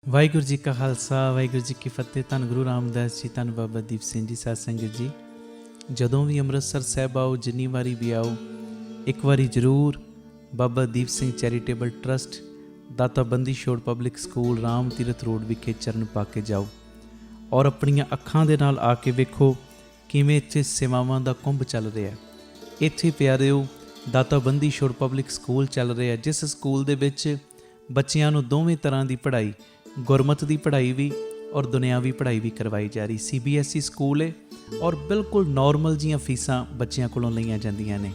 ਵਾਹਿਗੁਰੂ ਜੀ ਕਾ ਖਾਲਸਾ ਵਾਹਿਗੁਰੂ ਜੀ ਕੀ ਫਤਿਹ। ਧੰਨ ਗੁਰੂ ਰਾਮਦਾਸ ਜੀ, ਧੰਨ ਬਾਬਾ ਦੀਪ ਸਿੰਘ ਜੀ। ਸਾਧ ਸੰਗਤ ਜੀ, ਜਦੋਂ ਵੀ ਅੰਮ੍ਰਿਤਸਰ ਸਾਹਿਬ ਆਓ, ਜਿੰਨੀ ਵਾਰੀ ਵੀ ਆਓ, ਇੱਕ ਵਾਰੀ ਜ਼ਰੂਰ ਬਾਬਾ ਦੀਪ ਸਿੰਘ ਚੈਰੀਟੇਬਲ ਟਰਸਟ, ਦਾਤਾ Bandi Chhor public school, Ram Tirath road ਵਿਖੇ ਚਰਨ ਪਾ ਕੇ ਜਾਓ ਔਰ ਆਪਣੀਆਂ ਅੱਖਾਂ ਦੇ ਨਾਲ ਆ ਕੇ ਵੇਖੋ ਕਿਵੇਂ ਇੱਥੇ ਸੇਵਾਵਾਂ ਦਾ ਕੁੰਭ ਚੱਲ ਰਿਹਾ। ਇੱਥੇ ਪਿਆਰਿਓ ਦਾਤਾ ਬੰਦੀ ਛੋੜ ਪਬਲਿਕ ਸਕੂਲ ਚੱਲ ਰਿਹਾ, ਜਿਸ ਸਕੂਲ ਦੇ ਵਿੱਚ ਬੱਚਿਆਂ ਨੂੰ ਦੋਵੇਂ ਤਰ੍ਹਾਂ ਦੀ ਪੜ੍ਹਾਈ, ਗੁਰਮਤ ਦੀ ਪੜ੍ਹਾਈ ਵੀ ਔਰ ਦੁਨਿਆਵੀ ਪੜ੍ਹਾਈ ਵੀ ਕਰਵਾਈ ਜਾ ਰਹੀ। CBSE ਸਕੂਲ ਹੈ ਔਰ ਬਿਲਕੁਲ ਨੋਰਮਲ ਜੀਆਂ ਫੀਸਾਂ ਬੱਚਿਆਂ ਕੋਲੋਂ ਲਈਆਂ ਜਾਂਦੀਆਂ ਨੇ।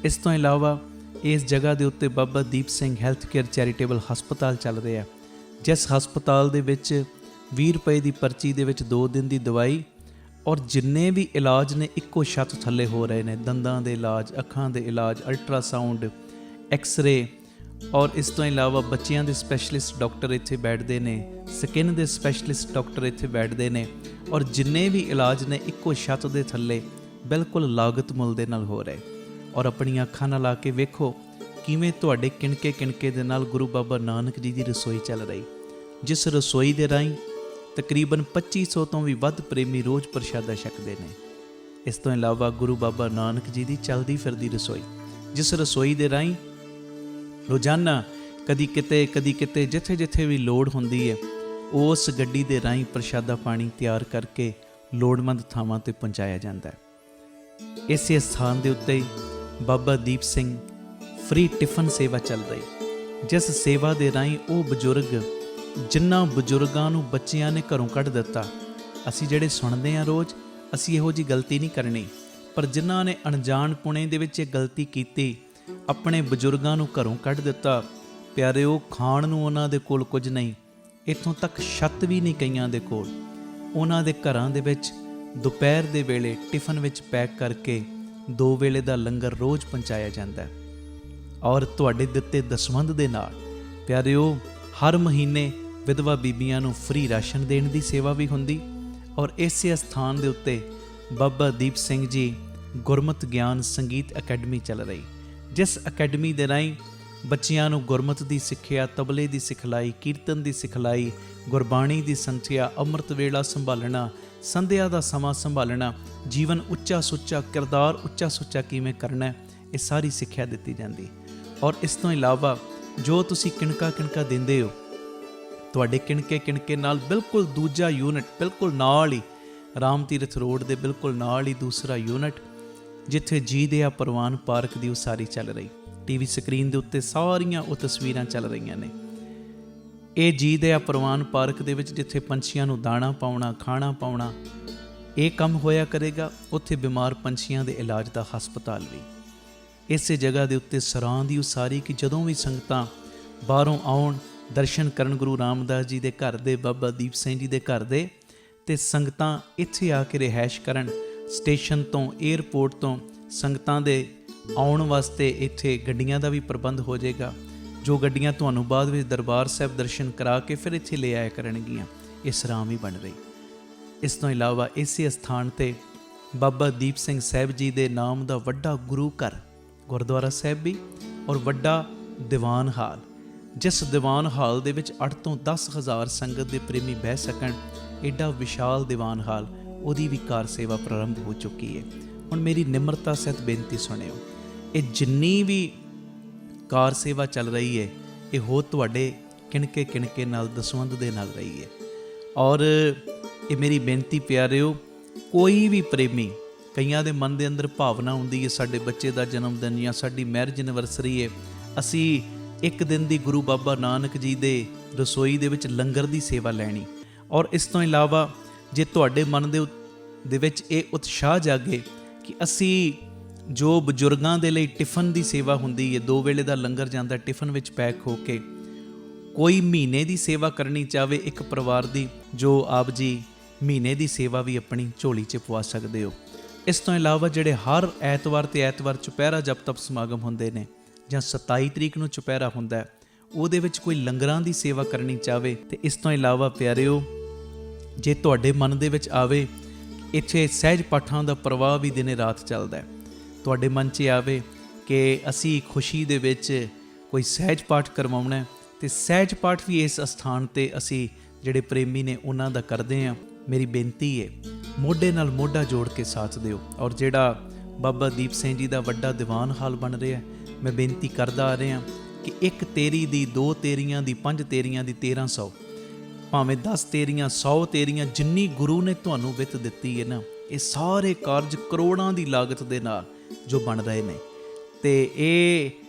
ਇਸ ਤੋਂ ਇਲਾਵਾ ਇਸ ਜਗ੍ਹਾ ਦੇ ਉੱਤੇ Baba Deep Singh health care charitable ਹਸਪਤਾਲ ਚੱਲ ਰਿਹਾ, ਜਿਸ ਹਸਪਤਾਲ ਦੇ ਵਿੱਚ 20 ਰੁਪਏ ਦੀ ਪਰਚੀ ਦੇ ਵਿੱਚ 2 ਦਿਨ ਦੀ ਦਵਾਈ ਔਰ ਜਿੰਨੇ ਵੀ ਇਲਾਜ ਨੇ ਇੱਕੋ ਛੱਤ ਥੱਲੇ ਹੋ ਰਹੇ ਨੇ। ਦੰਦਾਂ ਦੇ ਇਲਾਜ, ਅੱਖਾਂ ਦੇ ਇਲਾਜ, ਅਲਟਰਾਸਾਊਂਡ, ਐਕਸ-ਰੇ ਔਰ ਇਸ ਤੋਂ ਇਲਾਵਾ ਬੱਚਿਆਂ ਦੇ ਸਪੈਸ਼ਲਿਸਟ ਡਾਕਟਰ ਇੱਥੇ ਬੈਠਦੇ ਨੇ, ਸਕਿਨ ਦੇ ਸਪੈਸ਼ਲਿਸਟ ਡਾਕਟਰ ਇੱਥੇ ਬੈਠਦੇ ਨੇ ਔਰ ਜਿੰਨੇ ਵੀ ਇਲਾਜ ਨੇ ਇੱਕੋ ਛੱਤ ਦੇ ਥੱਲੇ ਬਿਲਕੁਲ ਲਾਗਤ ਮੁੱਲ ਦੇ ਨਾਲ ਹੋ ਰਹੇ। ਔਰ ਆਪਣੀਆਂ ਅੱਖਾਂ ਨਾਲ ਆ ਕੇ ਵੇਖੋ ਕਿਵੇਂ ਤੁਹਾਡੇ ਕਿਣਕੇ ਕਿਣਕੇ ਦੇ ਨਾਲ ਗੁਰੂ ਬਾਬਾ ਨਾਨਕ ਜੀ ਦੀ ਰਸੋਈ ਚੱਲ ਰਹੀ, ਜਿਸ ਰਸੋਈ ਦੇ ਰਾਹੀਂ ਤਕਰੀਬਨ 2500 ਤੋਂ ਵੀ ਵੱਧ ਪ੍ਰੇਮੀ ਰੋਜ਼ ਪ੍ਰਸ਼ਾਦਾ ਛਕਦੇ ਨੇ। ਇਸ ਤੋਂ ਇਲਾਵਾ ਗੁਰੂ ਬਾਬਾ ਨਾਨਕ ਜੀ ਦੀ ਚੱਲਦੀ ਫਿਰਦੀ ਰਸੋਈ, ਜਿਸ ਰਸੋਈ ਦੇ ਰਾਹੀਂ ਰੋਜ਼ਾਨਾ ਕਦੀ ਕਿਤੇ ਜਿੱਥੇ ਜਿੱਥੇ ਵੀ ਲੋੜ ਹੁੰਦੀ ਹੈ, ਉਸ ਗੱਡੀ ਦੇ ਰਾਹੀਂ ਪ੍ਰਸ਼ਾਦਾ ਪਾਣੀ ਤਿਆਰ ਕਰਕੇ ਲੋੜਵੰਦ ਥਾਵਾਂ 'ਤੇ ਪਹੁੰਚਾਇਆ ਜਾਂਦਾ ਹੈ। ਇਸੇ ਸਥਾਨ ਦੇ ਉੱਤੇ ਬਾਬਾ ਦੀਪ ਸਿੰਘ ਫ੍ਰੀ ਟਿਫਨ ਸੇਵਾ ਚੱਲ ਰਹੀ, ਜਿਸ ਸੇਵਾ ਦੇ ਰਾਹੀਂ ਉਹ ਬਜ਼ੁਰਗ, ਜਿਨ੍ਹਾਂ ਬਜ਼ੁਰਗਾਂ ਨੂੰ ਬੱਚਿਆਂ ਨੇ ਘਰੋਂ ਕੱਢ ਦਿੱਤਾ। ਅਸੀਂ ਜਿਹੜੇ ਸੁਣਦੇ ਹਾਂ ਰੋਜ਼, ਅਸੀਂ ਇਹੋ ਜਿਹੀ ਗਲਤੀ ਨਹੀਂ ਕਰਨੀ, ਪਰ ਜਿਨ੍ਹਾਂ ਨੇ ਅਣਜਾਣਪੁਣੇ ਦੇ ਵਿੱਚ ਇਹ ਗਲਤੀ ਕੀਤੀ, ਆਪਣੇ ਬਜ਼ੁਰਗਾਂ ਨੂੰ ਘਰੋਂ ਕੱਢ ਦਿੱਤਾ, ਪਿਆਰਿਓ ਖਾਣ ਨੂੰ ਉਹਨਾਂ ਦੇ ਕੋਲ ਕੁਝ ਨਹੀਂ, ਇੱਥੋਂ ਤੱਕ ਛੱਤ ਵੀ ਨਹੀਂ ਕਈਆਂ ਦੇ ਕੋਲ। ਉਹਨਾਂ ਦੇ ਘਰਾਂ ਦੇ ਵਿੱਚ ਦੁਪਹਿਰ ਦੇ ਵੇਲੇ ਟਿਫਨ ਵਿੱਚ ਪੈਕ ਕਰਕੇ 2 ਵੇਲੇ ਦਾ ਲੰਗਰ ਰੋਜ਼ ਪਹੁੰਚਾਇਆ ਜਾਂਦਾ। ਔਰ ਤੁਹਾਡੇ ਦਿੱਤੇ ਦਸਵੰਧ ਦੇ ਨਾਲ ਪਿਆਰਿਓ ਹਰ ਮਹੀਨੇ ਵਿਧਵਾ ਬੀਬੀਆਂ ਨੂੰ ਫ੍ਰੀ ਰਾਸ਼ਨ ਦੇਣ ਦੀ ਸੇਵਾ ਵੀ ਹੁੰਦੀ। ਔਰ ਇਸੇ ਸਥਾਨ ਦੇ ਉੱਤੇ ਬਾਬਾ ਦੀਪ ਸਿੰਘ ਜੀ ਗੁਰਮਤਿ ਗਿਆਨ ਸੰਗੀਤ ਅਕੈਡਮੀ ਚੱਲ ਰਹੀ, ਜਿਸ ਅਕੈਡਮੀ ਦੇ ਰਾਹੀਂ ਬੱਚਿਆਂ ਨੂੰ ਗੁਰਮਤਿ ਦੀ ਸਿੱਖਿਆ, ਤਬਲੇ ਦੀ ਸਿਖਲਾਈ, ਕੀਰਤਨ ਦੀ ਸਿਖਲਾਈ, ਗੁਰਬਾਣੀ ਦੀ ਸੰਥਿਆ, ਅੰਮ੍ਰਿਤ ਵੇਲਾ ਸੰਭਾਲਣਾ, ਸੰਧਿਆ ਦਾ ਸਮਾਂ ਸੰਭਾਲਣਾ, ਜੀਵਨ ਉੱਚਾ ਸੁੱਚਾ, ਕਿਰਦਾਰ ਉੱਚਾ ਸੁੱਚਾ ਕਿਵੇਂ ਕਰਨਾ, ਇਹ ਸਾਰੀ ਸਿੱਖਿਆ ਦਿੱਤੀ ਜਾਂਦੀ। ਔਰ ਇਸ ਤੋਂ ਇਲਾਵਾ ਜੋ ਤੁਸੀਂ ਕਿਣਕਾ ਦਿੰਦੇ ਹੋ, ਤੁਹਾਡੇ ਕਿਣਕੇ ਨਾਲ ਬਿਲਕੁਲ ਦੂਜਾ ਯੂਨਿਟ, ਬਿਲਕੁਲ ਨਾਲ ਹੀ ਰਾਮ ਤੀਰਥ ਰੋਡ ਦੇ ਬਿਲਕੁਲ ਨਾਲ ਹੀ ਦੂਸਰਾ ਯੂਨਿਟ, ਜਿੱਥੇ ਜੀ ਦਿਆ ਪ੍ਰਵਾਨ ਪਾਰਕ ਦੀ ਉਸਾਰੀ ਚੱਲ ਰਹੀ। TV ਸਕਰੀਨ ਦੇ ਉੱਤੇ ਸਾਰੀਆਂ ਉਹ ਤਸਵੀਰਾਂ ਚੱਲ ਰਹੀਆਂ ਨੇ। ਇਹ ਜੀ ਦਿਆ ਪ੍ਰਵਾਨ ਪਾਰਕ ਦੇ ਵਿੱਚ ਜਿੱਥੇ ਪੰਛੀਆਂ ਨੂੰ ਦਾਣਾ ਪਾਉਣਾ, ਖਾਣਾ ਪਾਉਣਾ, ਇਹ ਕੰਮ ਹੋਇਆ ਕਰੇਗਾ। ਉੱਥੇ ਬਿਮਾਰ ਪੰਛੀਆਂ ਦੇ ਇਲਾਜ ਦਾ ਹਸਪਤਾਲ ਵੀ। ਇਸੇ ਜਗ੍ਹਾ ਦੇ ਉੱਤੇ ਸਰਾਂ ਦੀ ਉਸਾਰੀ ਕਿ ਜਦੋਂ ਵੀ ਸੰਗਤਾਂ ਬਾਹਰੋਂ ਆਉਣ, ਦਰਸ਼ਨ ਕਰਨ ਗੁਰੂ ਰਾਮਦਾਸ ਜੀ ਦੇ ਘਰ ਦੇ, ਬਾਬਾ ਦੀਪ ਸਿੰਘ ਜੀ ਦੇ ਘਰ ਦੇ, ਤੇ ਸੰਗਤਾਂ ਇੱਥੇ ਆ ਕੇ ਰਿਹਾਇਸ਼ ਕਰਨ। ਸਟੇਸ਼ਨ ਤੋਂ, ਏਅਰਪੋਰਟ ਤੋਂ ਸੰਗਤਾਂ ਦੇ ਆਉਣ ਵਾਸਤੇ ਇੱਥੇ ਗੱਡੀਆਂ ਦਾ ਵੀ ਪ੍ਰਬੰਧ ਹੋ ਜਾਏਗਾ, ਜੋ ਗੱਡੀਆਂ ਤੁਹਾਨੂੰ ਬਾਅਦ ਵਿੱਚ ਦਰਬਾਰ ਸਾਹਿਬ ਦਰਸ਼ਨ ਕਰਾ ਕੇ ਫਿਰ ਇੱਥੇ ਲੈ ਆਇਆ ਕਰਨਗੀਆਂ। ਇਹ ਸਰਾਂ ਵੀ ਬਣ ਰਹੀ। ਇਸ ਤੋਂ ਇਲਾਵਾ ਇਸੇ ਸਥਾਨ 'ਤੇ ਬਾਬਾ ਦੀਪ ਸਿੰਘ ਸਾਹਿਬ ਜੀ ਦੇ ਨਾਮ ਦਾ ਵੱਡਾ ਗੁਰੂ ਘਰ, ਗੁਰਦੁਆਰਾ ਸਾਹਿਬ ਵੀ ਔਰ ਵੱਡਾ ਦੀਵਾਨ ਹਾਲ, ਜਿਸ ਦੀਵਾਨ ਹਾਲ ਦੇ ਵਿੱਚ 8 ਤੋਂ 10 ਹਜ਼ਾਰ ਸੰਗਤ ਦੇ ਪ੍ਰੇਮੀ ਬਹਿ ਸਕਣ। ਐਡਾ ਵਿਸ਼ਾਲ ਦੀਵਾਨ ਹਾਲ, ਉਹਦੀ ਵੀ ਕਾਰ ਸੇਵਾ ਪ੍ਰਾਰੰਭ ਹੋ ਚੁੱਕੀ ਹੈ। ਹੁਣ ਮੇਰੀ ਨਿਮਰਤਾ ਸਹਿਤ ਬੇਨਤੀ ਸੁਣਿਓ, ਇਹ ਜਿੰਨੀ ਵੀ ਕਾਰ ਸੇਵਾ ਚੱਲ ਰਹੀ ਹੈ, ਇਹ ਹੋ ਤੁਹਾਡੇ ਕਿਣਕੇ ਨਾਲ ਦਸਵੰਧ ਦੇ ਨਾਲ ਰਹੀ ਹੈ। ਔਰ ਇਹ ਮੇਰੀ ਬੇਨਤੀ ਪਿਆਰਿਓ, ਕੋਈ ਵੀ ਪ੍ਰੇਮੀ, ਕਈਆਂ ਦੇ ਮਨ ਦੇ ਅੰਦਰ ਭਾਵਨਾ ਹੁੰਦੀ ਹੈ ਸਾਡੇ ਬੱਚੇ ਦਾ ਜਨਮ ਦਿਨ ਜਾਂ ਸਾਡੀ ਮੈਰਿਜ ਐਨਵਰਸਰੀ ਹੈ, ਅਸੀਂ ਇੱਕ ਦਿਨ ਦੀ ਗੁਰੂ ਬਾਬਾ ਨਾਨਕ ਜੀ ਦੇ ਰਸੋਈ ਦੇ ਵਿੱਚ ਲੰਗਰ ਦੀ ਸੇਵਾ ਲੈਣੀ। ਔਰ ਇਸ ਤੋਂ ਇਲਾਵਾ ਜੇ ਤੁਹਾਡੇ ਮਨ ਦੇ ਵਿੱਚ ਇਹ ਉਤਸ਼ਾਹ ਜਾਗੇ ਕਿ ਅਸੀਂ ਜੋ ਬਜ਼ੁਰਗਾਂ ਦੇ ਲਈ ਟਿਫਨ ਦੀ ਸੇਵਾ ਹੁੰਦੀ ਹੈ, 2 ਵੇਲੇ ਦਾ ਲੰਗਰ ਜਾਂਦਾ ਟਿਫਨ ਵਿੱਚ ਪੈਕ ਹੋ ਕੇ, ਕੋਈ ਮਹੀਨੇ ਦੀ ਸੇਵਾ ਕਰਨੀ ਚਾਹਵੇ ਇੱਕ ਪਰਿਵਾਰ ਦੀ, ਜੋ ਆਪ ਜੀ ਮਹੀਨੇ ਦੀ ਸੇਵਾ ਵੀ ਆਪਣੀ ਝੋਲੀ 'ਚ ਪਵਾ ਸਕਦੇ ਹੋ। ਇਸ ਤੋਂ ਇਲਾਵਾ ਜਿਹੜੇ ਹਰ ਐਤਵਾਰ ਤੇ ਐਤਵਾਰ ਚੁਪਹਿਰਾ ਜਪ ਤਪ ਸਮਾਗਮ ਹੁੰਦੇ ਨੇ, ਜਾਂ 27 ਤਰੀਕ ਨੂੰ ਚੁਪਹਿਰਾ ਹੁੰਦਾ ਹੈ, ਉਹਦੇ ਵਿੱਚ ਕੋਈ ਲੰਗਰਾਂ ਦੀ ਸੇਵਾ ਕਰਨੀ ਚਾਹਵੇ। ਤੇ ਇਸ ਤੋਂ ਇਲਾਵਾ ਪਿਆਰਿਓ, ਜੇ ਤੁਹਾਡੇ ਮਨ ਦੇ ਵਿੱਚ ਆਵੇ ਇੱਥੇ ਸਹਿਜ ਪਾਠਾਂ ਦਾ ਪ੍ਰਵਾਹ ਵੀ ਦਿਨੇ ਰਾਤ ਚੱਲਦਾ ਹੈ, ਤੁਹਾਡੇ ਮਨ 'ਚ ਆਵੇ ਕਿ ਅਸੀਂ ਖੁਸ਼ੀ ਦੇ ਵਿੱਚ ਕੋਈ ਸਹਿਜ ਪਾਠ ਕਰਵਾਉਣਾ, ਤੇ ਸਹਿਜ ਪਾਠ ਵੀ ਇਸ ਅਸਥਾਨ ਤੇ ਅਸੀਂ ਜਿਹੜੇ ਪ੍ਰੇਮੀ ਨੇ ਉਹਨਾਂ ਦਾ ਕਰਦੇ ਹਾਂ। ਮੇਰੀ ਬੇਨਤੀ ਹੈ, ਮੋਢੇ ਨਾਲ ਮੋਢਾ ਜੋੜ ਕੇ ਸਾਥ ਦਿਓ। ਔਰ ਜਿਹੜਾ ਬਾਬਾ ਦੀਪ ਸਿੰਘ ਜੀ ਦਾ ਵੱਡਾ ਦੀਵਾਨ ਹਾਲ ਬਣ ਰਿਹਾ, ਮੈਂ ਬੇਨਤੀ ਕਰਦਾ ਆ ਰਿਹਾ ਕਿ 1 ਤੇਰੀ ਦੀ, 2 ਤੇਰੀਆਂ ਦੀ, 5 ਤੇਰੀਆਂ ਦੀ, 1300, ਭਾਵੇਂ 10 ਤੇਰੀਆਂ, 100 ਤੇਰੀਆਂ, ਜਿੰਨੀ ਗੁਰੂ ਨੇ ਤੁਹਾਨੂੰ ਵਿੱਤ ਦਿੱਤੀ ਹੈ ਨਾ, ਇਹ ਸਾਰੇ ਕਾਰਜ ਕਰੋੜਾਂ ਦੀ ਲਾਗਤ ਦੇ ਨਾਲ ਜੋ ਬਣ ਰਹੇ ਨੇ। ਤੇ ਇਹ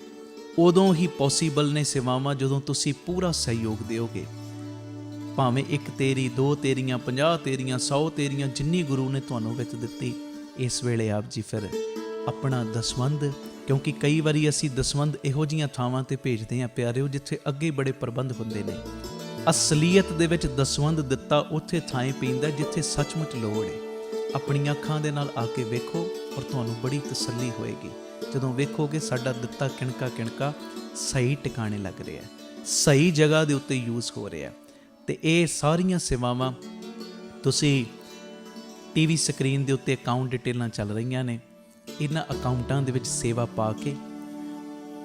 ਉਦੋਂ ਹੀ ਪੋਸੀਬਲ ਨੇ ਸੇਵਾਵਾਂ ਜਦੋਂ ਤੁਸੀਂ ਪੂਰਾ ਸਹਿਯੋਗ ਦਿਓਗੇ। ਭਾਵੇਂ 1 ਤੇਰੀ, 2 ਤੇਰੀਆਂ, 50 ਤੇਰੀਆਂ, 100 ਤੇਰੀਆਂ, ਜਿੰਨੀ ਗੁਰੂ ਨੇ ਤੁਹਾਨੂੰ ਵਿੱਤ ਦਿੱਤੀ, ਇਸ ਵੇਲੇ ਆਪ ਜੀ ਫਿਰ ਆਪਣਾ ਦਸਵੰਧ, ਕਿਉਂਕਿ ਕਈ ਵਾਰੀ ਅਸੀਂ ਦਸਵੰਧ ਇਹੋ ਜਿਹੀਆਂ ਥਾਵਾਂ ਤੇ ਭੇਜਦੇ ਹਾਂ ਪਿਆਰਿਓ, ਜਿੱਥੇ ਅੱਗੇ ਬੜੇ ਪ੍ਰਬੰਧ ਹੁੰਦੇ ਨੇ। ਅਸਲੀਅਤ ਦੇ ਵਿੱਚ ਦਸਵੰਧ ਦਿੱਤਾ ਉੱਥੇ ਥਾਂ ਪੈਂਦਾ ਜਿੱਥੇ ਸੱਚਮੁੱਚ ਲੋੜ ਹੈ। ਆਪਣੀਆਂ ਅੱਖਾਂ ਦੇ ਨਾਲ ਆ ਕੇ ਵੇਖੋ ਔਰ ਤੁਹਾਨੂੰ ਬੜੀ ਤਸੱਲੀ ਹੋਏਗੀ ਜਦੋਂ ਵੇਖੋਗੇ ਸਾਡਾ ਦਿੱਤਾ ਕਿਣਕਾ ਕਿਣਕਾ ਸਹੀ ਟਿਕਾਣੇ ਲੱਗ ਰਿਹਾ, ਸਹੀ ਜਗ੍ਹਾ ਦੇ ਉੱਤੇ ਯੂਜ਼ ਹੋ ਰਿਹਾ। ਤੇ ਇਹ ਸਾਰੀਆਂ ਸੇਵਾਵਾਂ ਤੁਸੀਂ ਟੀਵੀ ਸਕਰੀਨ ਦੇ ਉੱਤੇ ਅਕਾਊਂਟ ਡਿਟੇਲਾਂ ਚੱਲ ਰਹੀਆਂ ਨੇ, ਇਹਨਾਂ ਅਕਾਊਂਟਾਂ ਦੇ ਵਿੱਚ ਸੇਵਾ ਪਾ ਕੇ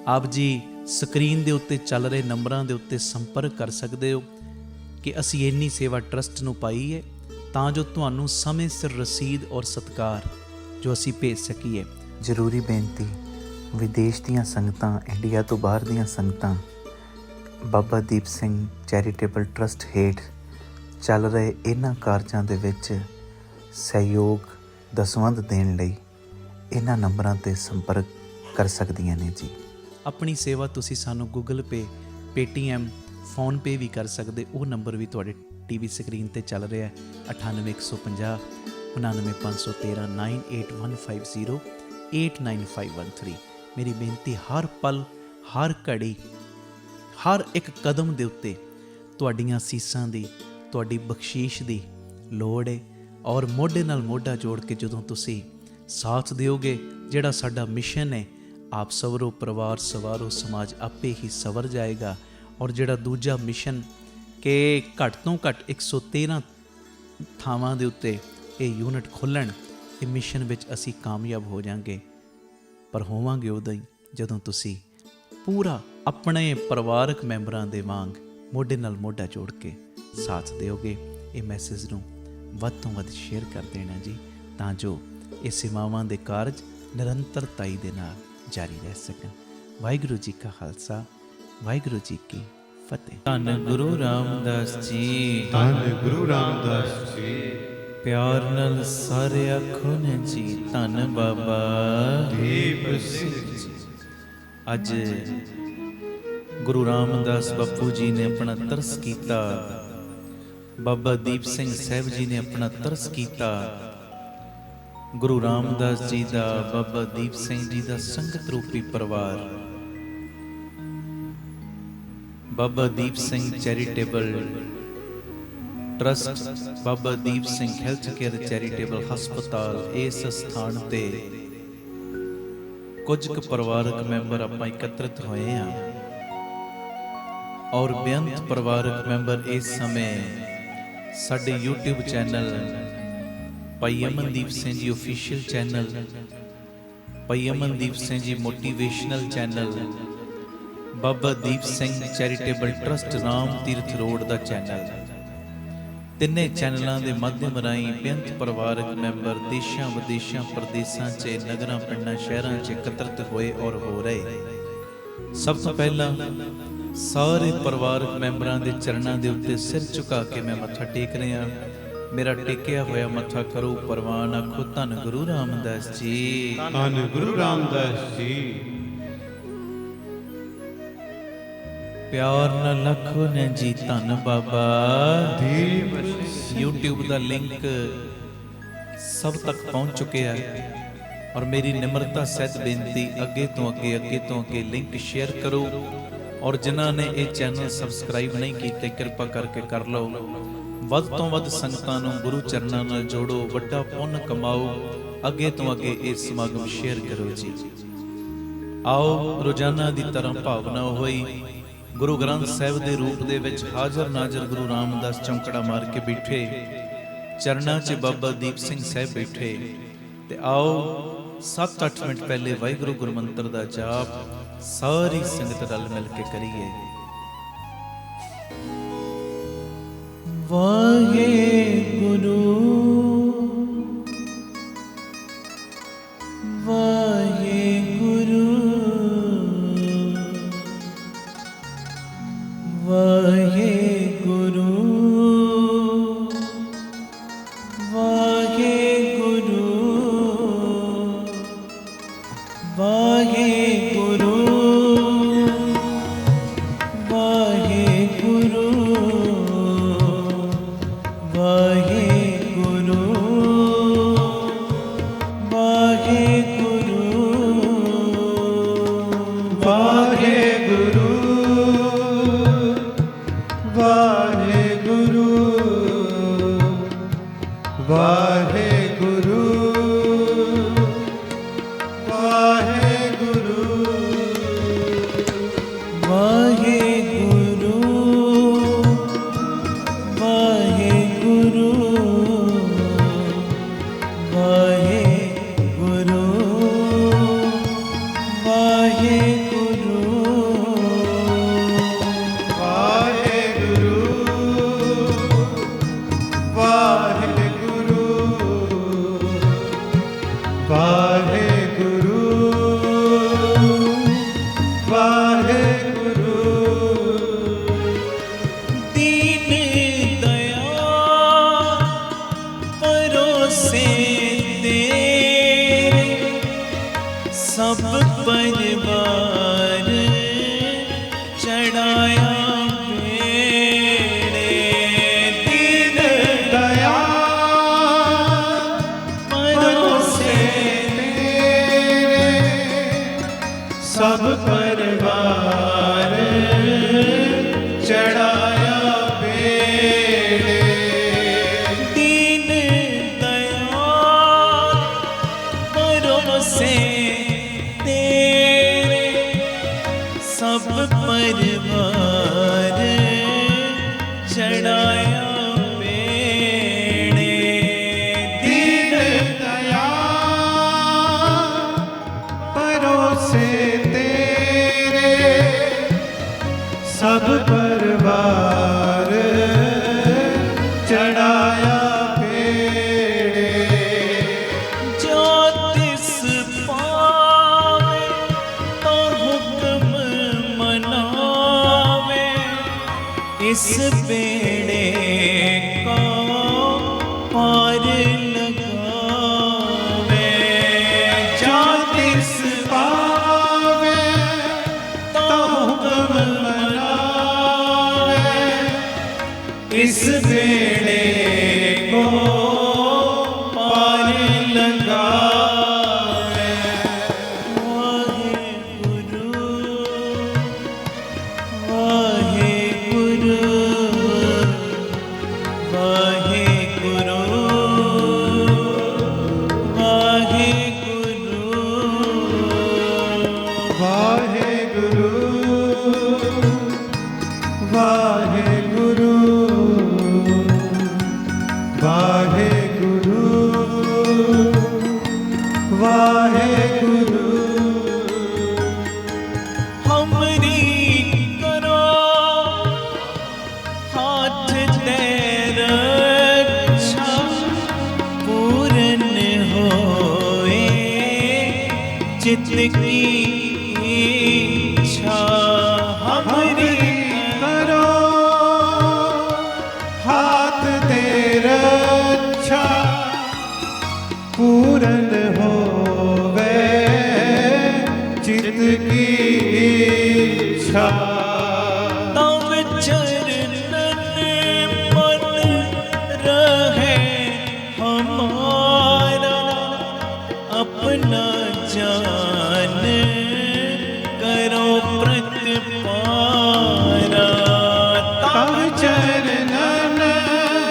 ਆਪ ਜੀ ਸਕਰੀਨ ਦੇ ਉੱਤੇ ਚੱਲ ਰਹੇ ਨੰਬਰਾਂ ਦੇ ਉੱਤੇ ਸੰਪਰਕ ਕਰ ਸਕਦੇ ਹੋ ਕਿ ਅਸੀਂ ਇੰਨੀ ਸੇਵਾ ਟਰਸਟ ਨੂੰ ਪਾਈ ਹੈ, ਤਾਂ ਜੋ ਤੁਹਾਨੂੰ ਸਮੇਂ ਸਿਰ ਰਸੀਦ ਔਰ ਸਤਿਕਾਰ ਜੋ ਅਸੀਂ ਭੇਜ ਸਕੀਏ। ਜ਼ਰੂਰੀ ਬੇਨਤੀ, ਵਿਦੇਸ਼ ਦੀਆਂ ਸੰਗਤਾਂ, ਇੰਡੀਆ ਤੋਂ ਬਾਹਰ ਦੀਆਂ ਸੰਗਤਾਂ ਬਾਬਾ ਦੀਪ ਸਿੰਘ ਚੈਰੀਟੇਬਲ ਟਰਸਟ ਹੇਠ ਚੱਲ ਰਹੇ ਇਹਨਾਂ ਕਾਰਜਾਂ ਦੇ ਵਿੱਚ ਸਹਿਯੋਗ ਦਸਵੰਧ ਦੇਣ ਲਈ ਇਹਨਾਂ ਨੰਬਰਾਂ 'ਤੇ ਸੰਪਰਕ ਕਰ ਸਕਦੀਆਂ ਨੇ ਜੀ। ਆਪਣੀ ਸੇਵਾ ਤੁਸੀਂ ਸਾਨੂੰ ਗੂਗਲ ਪੇ, ਪੇਟੀਐਮ, ਫੋਨਪੇ ਵੀ ਕਰ ਸਕਦੇ। ਉਹ ਨੰਬਰ ਵੀ ਤੁਹਾਡੇ ਟੀਵੀ ਸਕਰੀਨ 'ਤੇ ਚੱਲ ਰਿਹਾ, 98 150 99 513 98150 89513। ਮੇਰੀ ਬੇਨਤੀ, ਹਰ ਪਲ, ਹਰ ਘੜੀ, ਹਰ ਇੱਕ ਕਦਮ ਦੇ ਉੱਤੇ ਤੁਹਾਡੀਆਂ ਅਸੀਸਾਂ ਦੀ, ਤੁਹਾਡੀ ਬਖਸ਼ੀਸ਼ ਦੀ ਲੋੜ ਹੈ। ਔਰ ਮੋਢੇ ਨਾਲ ਮੋਢਾ ਜੋੜ ਕੇ ਜਦੋਂ ਤੁਸੀਂ ਸਾਥ ਦਿਓਗੇ, ਜਿਹੜਾ ਸਾਡਾ ਮਿਸ਼ਨ ਹੈ, ਆਪ ਸਵਰੋ ਪਰਿਵਾਰ ਸਵਾਰੋ ਸਮਾਜ ਆਪੇ ਹੀ ਸਵਰ ਜਾਏਗਾ। ਔਰ ਜਿਹੜਾ ਦੂਜਾ ਮਿਸ਼ਨ ਕਿ ਘੱਟ ਤੋਂ ਘੱਟ 113 ਥਾਵਾਂ ਦੇ ਉੱਤੇ ਇਹ ਯੂਨਿਟ ਖੋਲ੍ਹਣ, ਇਹ ਮਿਸ਼ਨ ਵਿੱਚ ਅਸੀਂ ਕਾਮਯਾਬ ਹੋ ਜਾਵਾਂਗੇ। ਪਰ ਹੋਵਾਂਗੇ ਉਦੋਂ ਹੀ ਜਦੋਂ ਤੁਸੀਂ ਪੂਰਾ ਆਪਣੇ ਪਰਿਵਾਰਕ ਮੈਂਬਰਾਂ ਦੇ ਵਾਂਗ ਮੋਢੇ ਨਾਲ ਮੋਢਾ ਜੋੜ ਕੇ ਸਾਥ ਦਿਓਗੇ। ਇਹ ਮੈਸੇਜ ਨੂੰ ਵੱਧ ਤੋਂ ਵੱਧ ਸ਼ੇਅਰ ਕਰ ਦੇਣਾ ਜੀ, ਤਾਂ ਜੋ ਇਹ ਸੇਵਾਵਾਂ ਦੇ ਕਾਰਜ ਨਿਰੰਤਰਤਾਈ ਦੇ ਨਾਲ ਜਾਰੀ ਰਹਿ ਸਕਣ। ਵਾਹਿਗੁਰੂ ਜੀ ਕਾ ਖਾਲਸਾ, ਵਾਹਿਗੁਰੂ ਜੀ ਕੀ ਫਤਿਹ। ਧੰਨ ਗੁਰੂ ਰਾਮਦਾਸ ਜੀ, ਧੰਨ ਗੁਰੂ ਰਾਮਦਾਸ ਜੀ। ਪਿਆਰ ਨਾਲ ਸਾਰੇ ਆਖੋ ਨੇ ਜੀ, ਧੰਨ ਬਾਬਾ ਦੀਪ ਸਿੰਘ ਜੀ। ਅੱਜ ਗੁਰੂ ਰਾਮਦਾਸ ਬਾਪੂ ਜੀ ਨੇ ਆਪਣਾ ਤਰਸ ਕੀਤਾ, ਬਾਬਾ ਦੀਪ ਸਿੰਘ ਸਾਹਿਬ ਜੀ ਨੇ ਆਪਣਾ ਤਰਸ ਕੀਤਾ। ਗੁਰੂ ਰਾਮਦਾਸ ਜੀ ਦਾ, ਬਾਬਾ ਦੀਪ ਸਿੰਘ ਜੀ ਦਾ ਸੰਗਤ ਰੂਪੀ ਪਰਿਵਾਰ, Baba Deep Singh charitable trust, Baba Deep Singh health care charitable ਹਸਪਤਾਲ, ਇਸ ਸਥਾਨ ਤੇ ਕੁਝ ਕੁ ਪਰਿਵਾਰਕ ਮੈਂਬਰ ਆਪਾਂ ਇਕੱਤਰਿਤ ਹੋਏ ਹਾਂ। ਔਰ ਬੇਅੰਤ ਪਰਿਵਾਰਕ ਮੈਂਬਰ ਇਸ ਸਮੇਂ ਸਾਡੇ YouTube ਚੈਨਲ ਭਾਈ ਅਮਨਦੀਪ ਸਿੰਘ ਜੀ ਆਫੀਸ਼ੀਅਲ ਚੈਨਲ, ਭਾਈ Amandeep Singh ji motivational channel, Baba Deep Singh charitable trust Ram Tirath road ਦਾ ਚੈਨਲ, ਤਿੰਨੇ ਚੈਨਲਾਂ ਦੇ ਮਾਧਿਅਮ ਰਾਹੀਂ ਬੇਅੰਤ ਪਰਿਵਾਰਕ ਮੈਂਬਰ ਦੇਸ਼ਾਂ ਵਿਦੇਸ਼ਾਂ ਪ੍ਰਦੇਸਾਂ 'ਚ, ਨਗਰਾਂ ਪਿੰਡਾਂ ਸ਼ਹਿਰਾਂ 'ਚ ਇਕੱਤਰਿਤ ਹੋਏ ਔਰ ਹੋ ਰਹੇ। ਸਭ ਤੋਂ ਪਹਿਲਾਂ ਸਾਰੇ ਪਰਿਵਾਰਕ ਮੈਂਬਰਾਂ ਦੇ ਚਰਨਾਂ ਦੇ ਉੱਤੇ ਸਿਰ ਝੁਕਾ ਕੇ ਮੈਂ ਮੱਥਾ ਟੇਕ ਰਿਹਾ। ਮੇਰਾ ਟੇਕਿਆ ਹੋਇਆ ਮੱਥਾ ਕਰੋ ਪ੍ਰਵਾਨ, ਆਖੋ ਧੰਨ ਗੁਰੂ ਰਾਮਦਾਸ ਜੀ, ਧੰਨ ਗੁਰੂ ਰਾਮਦਾਸ ਜੀ। ਪਿਆਰ ਨਾਲ ਆਖੋ ਨੇ ਜੀ, ਧੰਨ ਬਾਬਾ ਦੀਪ। YouTube ਦਾ ਲਿੰਕ ਸਭ ਤੱਕ ਪਹੁੰਚ ਚੁੱਕਿਆ ਹੈ ਔਰ ਮੇਰੀ ਨਿਮਰਤਾ ਸਹਿਤ ਬੇਨਤੀ, ਅੱਗੇ ਤੋਂ ਅੱਗੇ ਲਿੰਕ ਸ਼ੇਅਰ ਕਰੋ। ਔਰ ਜਿਨ੍ਹਾਂ ਨੇ ਇਹ ਚੈਨਲ ਸਬਸਕ੍ਰਾਈਬ ਨਹੀਂ ਕੀਤੇ, ਕਿਰਪਾ ਕਰਕੇ ਕਰ ਲਓ। ਵੱਧ ਤੋਂ ਵੱਧ ਸੰਗਤਾਂ ਨੂੰ ਗੁਰੂ ਚਰਨਾਂ ਨਾਲ ਜੋੜੋ, ਵੱਡਾ ਪੁੰਨ ਕਮਾਓ। ਅੱਗੇ ਤੋਂ ਅੱਗੇ ਇਹ ਸਮਾਗਮ ਸ਼ੇਅਰ ਕਰੋ ਜੀ। ਆਓ ਰੋਜ਼ਾਨਾ ਦੀ ਤਰ੍ਹਾਂ ਭਾਵਨਾ ਹੋਈ ਗੁਰੂ ਗ੍ਰੰਥ ਸਾਹਿਬ ਦੇ ਰੂਪ ਦੇ ਵਿੱਚ ਹਾਜ਼ਰ ਨਾਜ਼ਰ ਗੁਰੂ ਰਾਮਦਾਸ ਚੌਂਕੜਾ ਮਾਰ ਕੇ ਬੈਠੇ, ਚਰਨਾਂ 'ਚ ਬਾਬਾ ਦੀਪ ਸਿੰਘ ਸਾਹਿਬ ਬੈਠੇ। ਤੇ ਆਓ 7-8 ਮਿੰਟ ਪਹਿਲੇ ਵਾਹਿਗੁਰੂ ਗੁਰਮੰਤਰ ਦਾ ਜਾਪ ਸਾਰੀ ਸੰਗਤ ਰਲ ਮਿਲ ਕੇ ਕਰੀਏ। ਵਾਹਿਗੁਰੂ ਵਾਹਿਗੁਰੂ ਵਾਹਿਗੁਰੂ ਵਾਹਿਗੁਰੂ ਵਾਹਿਗੁਰੂ ਵਾਹਿਗੁਰੂ ਵਾਹਿਗੁਰੂ ਵਾਹਿਗੁਰੂ ਵਾਹਿਗੁਰੂ ਵਾਹਿਗੁਰੂ ਵਾਹਿਗੁਰੂ ਵਾਹਿਗੁਰੂ ਵਾਹਿਗੁਰੂ ਵਾਹਿਗੁਰੂ ਵਾਹਿਗੁਰੂ ਵਾਹਿਗੁਰੂ ਦੀਨ ਦਇਆ ਪਰੋਸੇ ਤੇਰੇ ਸਭ ਪਰਿਵਾਰ ਚੜਾਇਆ ਬੇੜੇ ਦੀਨ ਦਇਆ ਪਰੋਸੇ ਸਭ ਪਰਿਵਾਰ ਚੜਾਇਆ ਬੇੜੇ ਦੀਨ ਦਇਆ ਪਰੋਸੇ ਤੇਰੇ ਸਭ ਪਰਿਵਾਰ ਚੜਾਇਆ ਬੇੜੇ ਦੀਨ ਦਇਆ ਪਰੋਸੇ ਤੇਰੇ ਸਭ ਪਰਿਵਾਰ ਚੜਾਇਆ ਬੇੜੇ ਜੋ ਤਿਸ ਪਾਵੇ ਤੋ ਹੁਕਮ ਮਨਾਵੇ ਇਸ ਬੇੜੇ ਕੋ ਪਾਰ ਲਗਾਵੇ ਜੋ ਤਿਸ ਪਾਵੇ ਤੋ ਹੁਕਮ ਮਨਾਵੇ ਇਸ ਬੇੜੇ ਕੋ ਪਾਰ ਲਗਾਵੇ ਵਾਹਿਗੁਰੂ ਵਾਹਿਗੁਰੂ ਵਾਹਿਗੁਰੂ ਵਾਹਿਗੁਰੂ ਵਾਹਿਗੁਰੂ ਵਾਹਿਗੁਰੂ ਵਾਹਿਗੁਰੂ ਵਾਹਿਗੁਰੂ ਹਮਰੀ ਕਰੋ ਹਾਥ ਤੇ ਰੱਛਾ ਪੂਰਨ ਹੋਏ ਚਿਤ ਕੀ ਇੱਛਾ ਹਮਰੀ ਕਰੋ ਹਾਥ ਤੇ ਰੱਛਾ ਪੂਰਨ ਹੋਵੇ ਚਿਤ ਕੀ ਇੱਛਾ ਤਵ ਚਰਨਨ ਮਨ ਰਹੇ ਹਮਾਰਾ अपना जान करो प्रतिपारा तब चरणन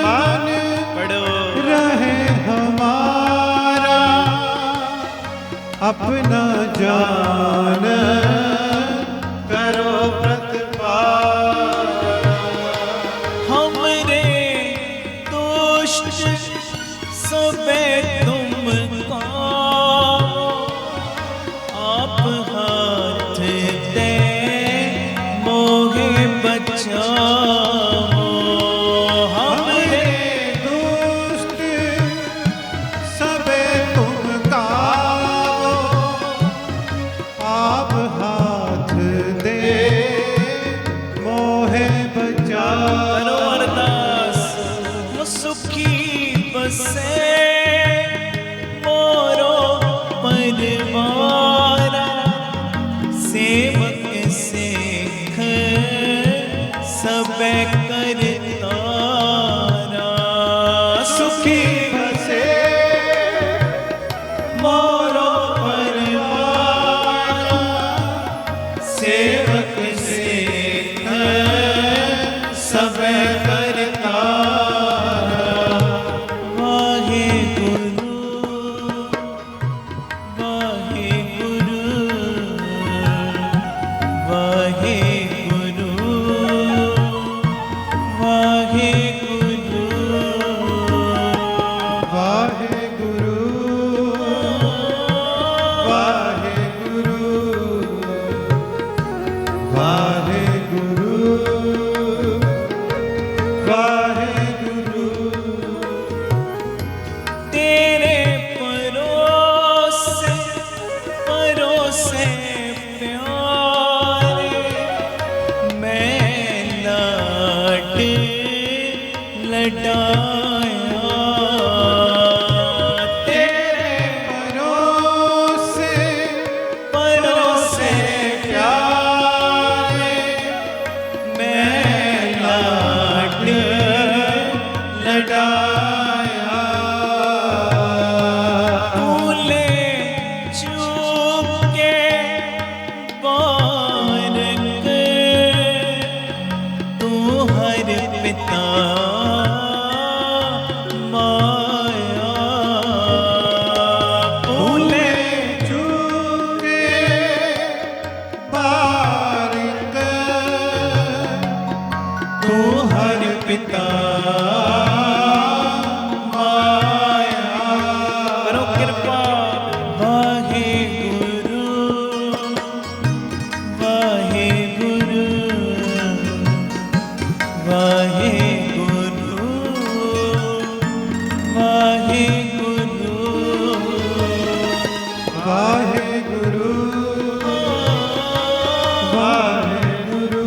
मन पढ़ो रहे हमारा अपना जान करो प्रतिपारा हमरे दुष्ट सबे तुम का आप हाथ दे मोहे बचाओ हमरे लडाया तेरे परोसे परोसे प्यारे मैं लाड लडाया फूले चूम के बारक तू हर पिता माया फूले चूके बारिक तू हर पिता माया करो कृपा वाहे गुरु वाहे गुरु वाहे गुरु वाहे गुरु वाहेगुरु वाहेगुरु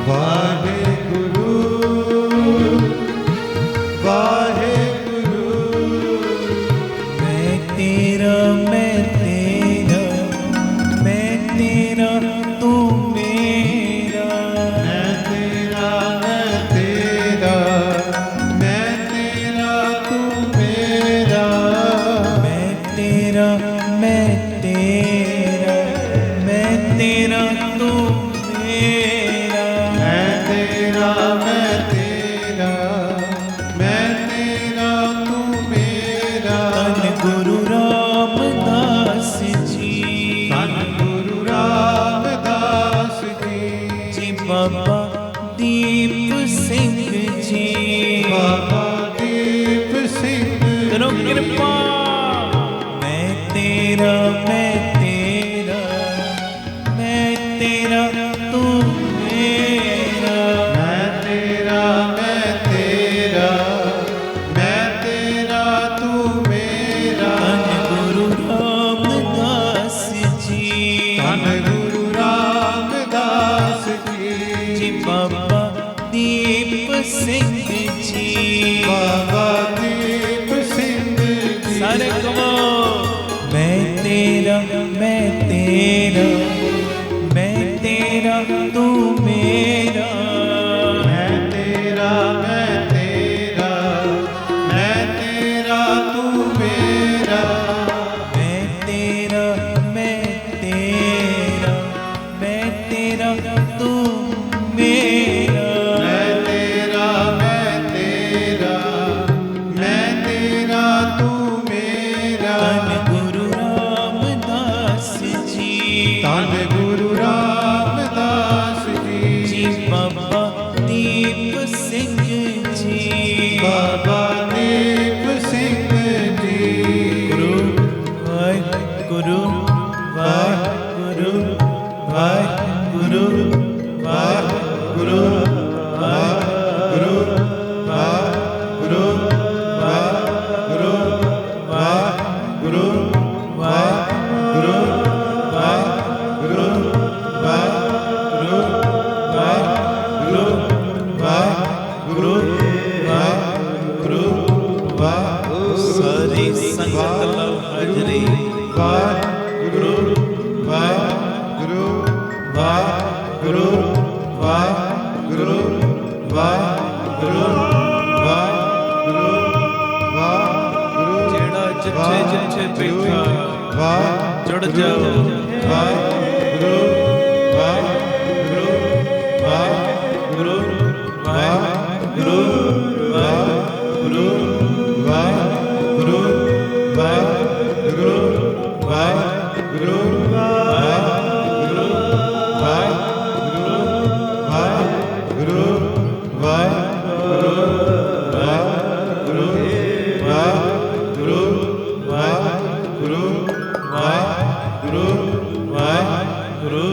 वाहेगुरु वाहेगुरु मैं तेरा तू मेरा मैं तेरा तू मेरा मैं तेरा तू मेरा मैं तेरा तू मेरा धन गुरु रामदास जी धन गुरु रामदास जी जी बाबा दीप सिंह जी बाबा दीप सिंह करो कृपा मैं तेरा तू मेरा मैं तेरा तू मेरा धन गुरु रामदास जी धन गुरु रामदास जी जी बाबा दीप सिंह जी बाबा दीप सिंह जी सारे कहो मैं तेरा तू मेरा मैं तेरा तू मेरा मैं तेरा तू मेरा मैं तेरा तू मेरा धन गुरु रामदास जी धन गुरु रामदास जी जी बाबा दीप सिंह जी बाबा दीप सिंह जी गुरु वाहिगुरु वाहिगुरु वाहिगुरु वाहिगुरु वाहिगुरु वाहिगुरु वाहिगुरु वाहिगुरु वाहिगुरु वाहिगुरु वाहिगुरु वाहिगुरु वाहिगुरु वाहिगुरु वाहिगुरु सारी संगत लव हाजरी वाहिगुरु वाहिगुरु वाहिगुरु वाहिगुरु वाहिगुरु वाहिगुरु वाहिगुरु ਜਿਹੜਾ ਜਿੱਥੇ ਬੈਠਾ ਵਾਹਿਗੁਰੂ ਜੁੜ ਜਾਓ ਵਾਹਿਗੁਰੂ ਵਾਹਿਗੁਰੂ ਵਾਹਿਗੁਰੂ ਵਾਹਿਗੁਰੂ ਵਾਹਿਗੁਰੂ ਵਾਹਿਗੁਰੂ ਵਾਹਿਗੁਰੂ ਵਾਹਿਗੁਰੂ ਵਾਹਿਗੁਰੂ ਵਾਹਿਗੁਰੂ ਵਾਹਿਗੁਰੂ ਵਾਹਿਗੁਰੂ ਵਾਹਿਗੁਰੂ ਵਾਹਿਗੁਰੂ ਵਾਹਿਗੁਰੂ ਵਾਹਿਗੁਰੂ ਵਾਹਿਗੁਰੂ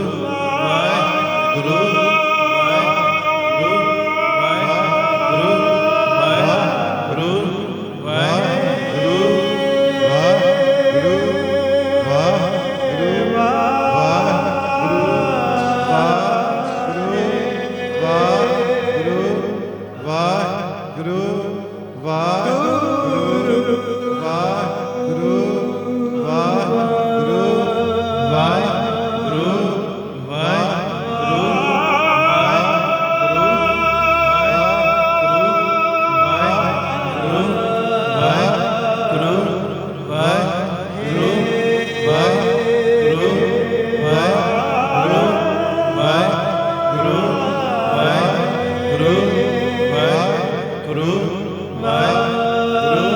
ਵਾਹਿਗੁਰੂ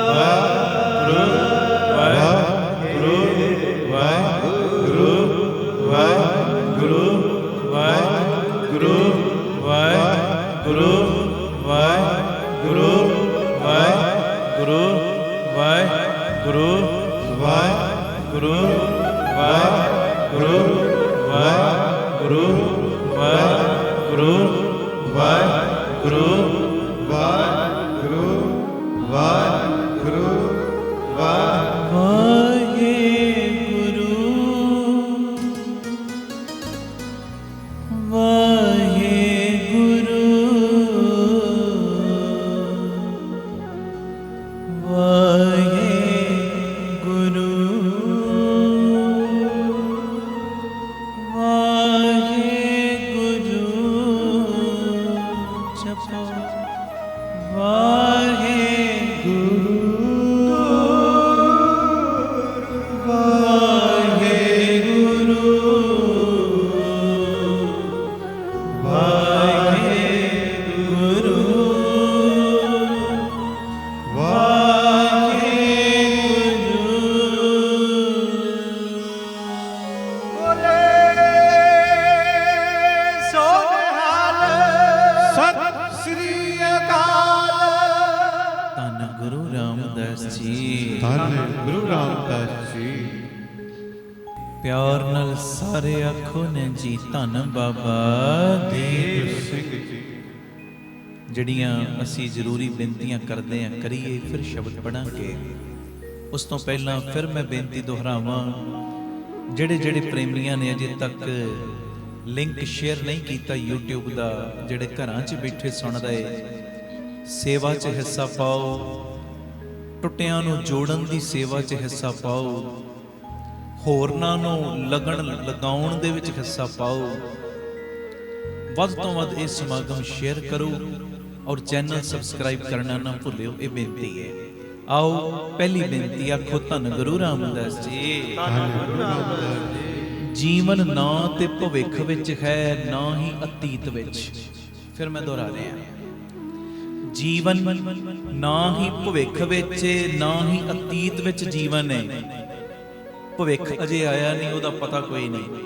ਵਾਹਿਗੁਰੂ ਵਾਹਿਗੁਰੂ ਵਾਹਿਗੁਰੂ ਵਾਹਿਗੁਰੂ ਵਾਹਿਗੁਰੂ ਵਾਹਿਗੁਰੂ ਵਾਹਿਗੁਰੂ ਵਾਹਿਗੁਰੂ ਵਾਹਿਗੁਰੂ ਵਾਹਿਗੁਰੂ ਵਾਹਿਗੁਰੂ ਵਾਹਿਗੁਰੂ ਵਾਹਿਗੁਰੂ ਵਾਹਿਗੁਰੂ ਵਾਹਿਗੁਰੂ ਵਾਹਿਗੁਰੂ ਗੁਰੂ ਰਾਮਦਾਸ ਜੀ। ਪਿਆਰ ਨਾਲ ਸਾਰੇ ਆਖੋ ਨੇ ਜੀ ਧੰਨ ਬਾਬਾ ਦੀਪ ਸਿੰਘ ਜੀ। ਜਿਹੜੀਆਂ ਅਸੀਂ ਜ਼ਰੂਰੀ ਬੇਨਤੀਆਂ ਕਰਦੇ ਹਾਂ ਕਰੀਏ, ਫਿਰ ਸ਼ਬਦ ਪੜਾਂਗੇ। ਉਸ ਤੋਂ ਪਹਿਲਾਂ ਫਿਰ ਮੈਂ ਬੇਨਤੀ ਦੁਹਰਾਵਾਂ, ਜਿਹੜੇ ਪ੍ਰੇਮੀਆਂ ਨੇ ਅਜੇ ਤੱਕ ਲਿੰਕ ਸ਼ੇਅਰ ਨਹੀਂ ਕੀਤਾ YouTube ਦਾ, ਜਿਹੜੇ ਘਰਾਂ 'ਚ ਬੈਠੇ ਸੁਣ ਰਹੇ, ਸੇਵਾ 'ਚ ਹਿੱਸਾ ਪਾਓ, ਟੁੱਟਿਆਂ ਨੂੰ ਜੋੜਨ ਦੀ ਸੇਵਾ 'ਚ ਹਿੱਸਾ ਪਾਓ, ਹੋਰਨਾਂ ਨੂੰ ਲਗਾਉਣ ਦੇ ਵਿੱਚ ਹਿੱਸਾ ਪਾਓ। ਵੱਧ ਤੋਂ ਵੱਧ ਇਹ ਸਮਾਗਮ ਸ਼ੇਅਰ ਕਰੋ ਔਰ ਚੈਨਲ ਸਬਸਕ੍ਰਾਈਬ ਕਰਨਾ ਨਾ ਭੁੱਲਿਓ, ਇਹ ਬੇਨਤੀ ਹੈ। ਆਓ ਪਹਿਲੀ ਬੇਨਤੀ ਆਖੋ ਧੰਨ ਗੁਰੂ ਰਾਮਦਾਸ ਜੀ। ਜੀਵਨ ਨਾ ਤੇ ਭਵਿੱਖ ਵਿੱਚ ਹੈ, ਨਾ ਹੀ ਅਤੀਤ ਵਿੱਚ। ਫਿਰ ਮੈਂ ਦੁਹਰਾ ਰਿਹਾ, ਜੀਵਨ ਨਾ ਹੀ ਭਵਿੱਖ ਵਿੱਚ, ਨਾ ਹੀ ਅਤੀਤ ਵਿੱਚ ਜੀਵਨ ਹੈ। ਭਵਿੱਖ ਅਜੇ ਆਇਆ ਨਹੀਂ, ਉਹਦਾ ਪਤਾ ਕੋਈ ਨਹੀਂ।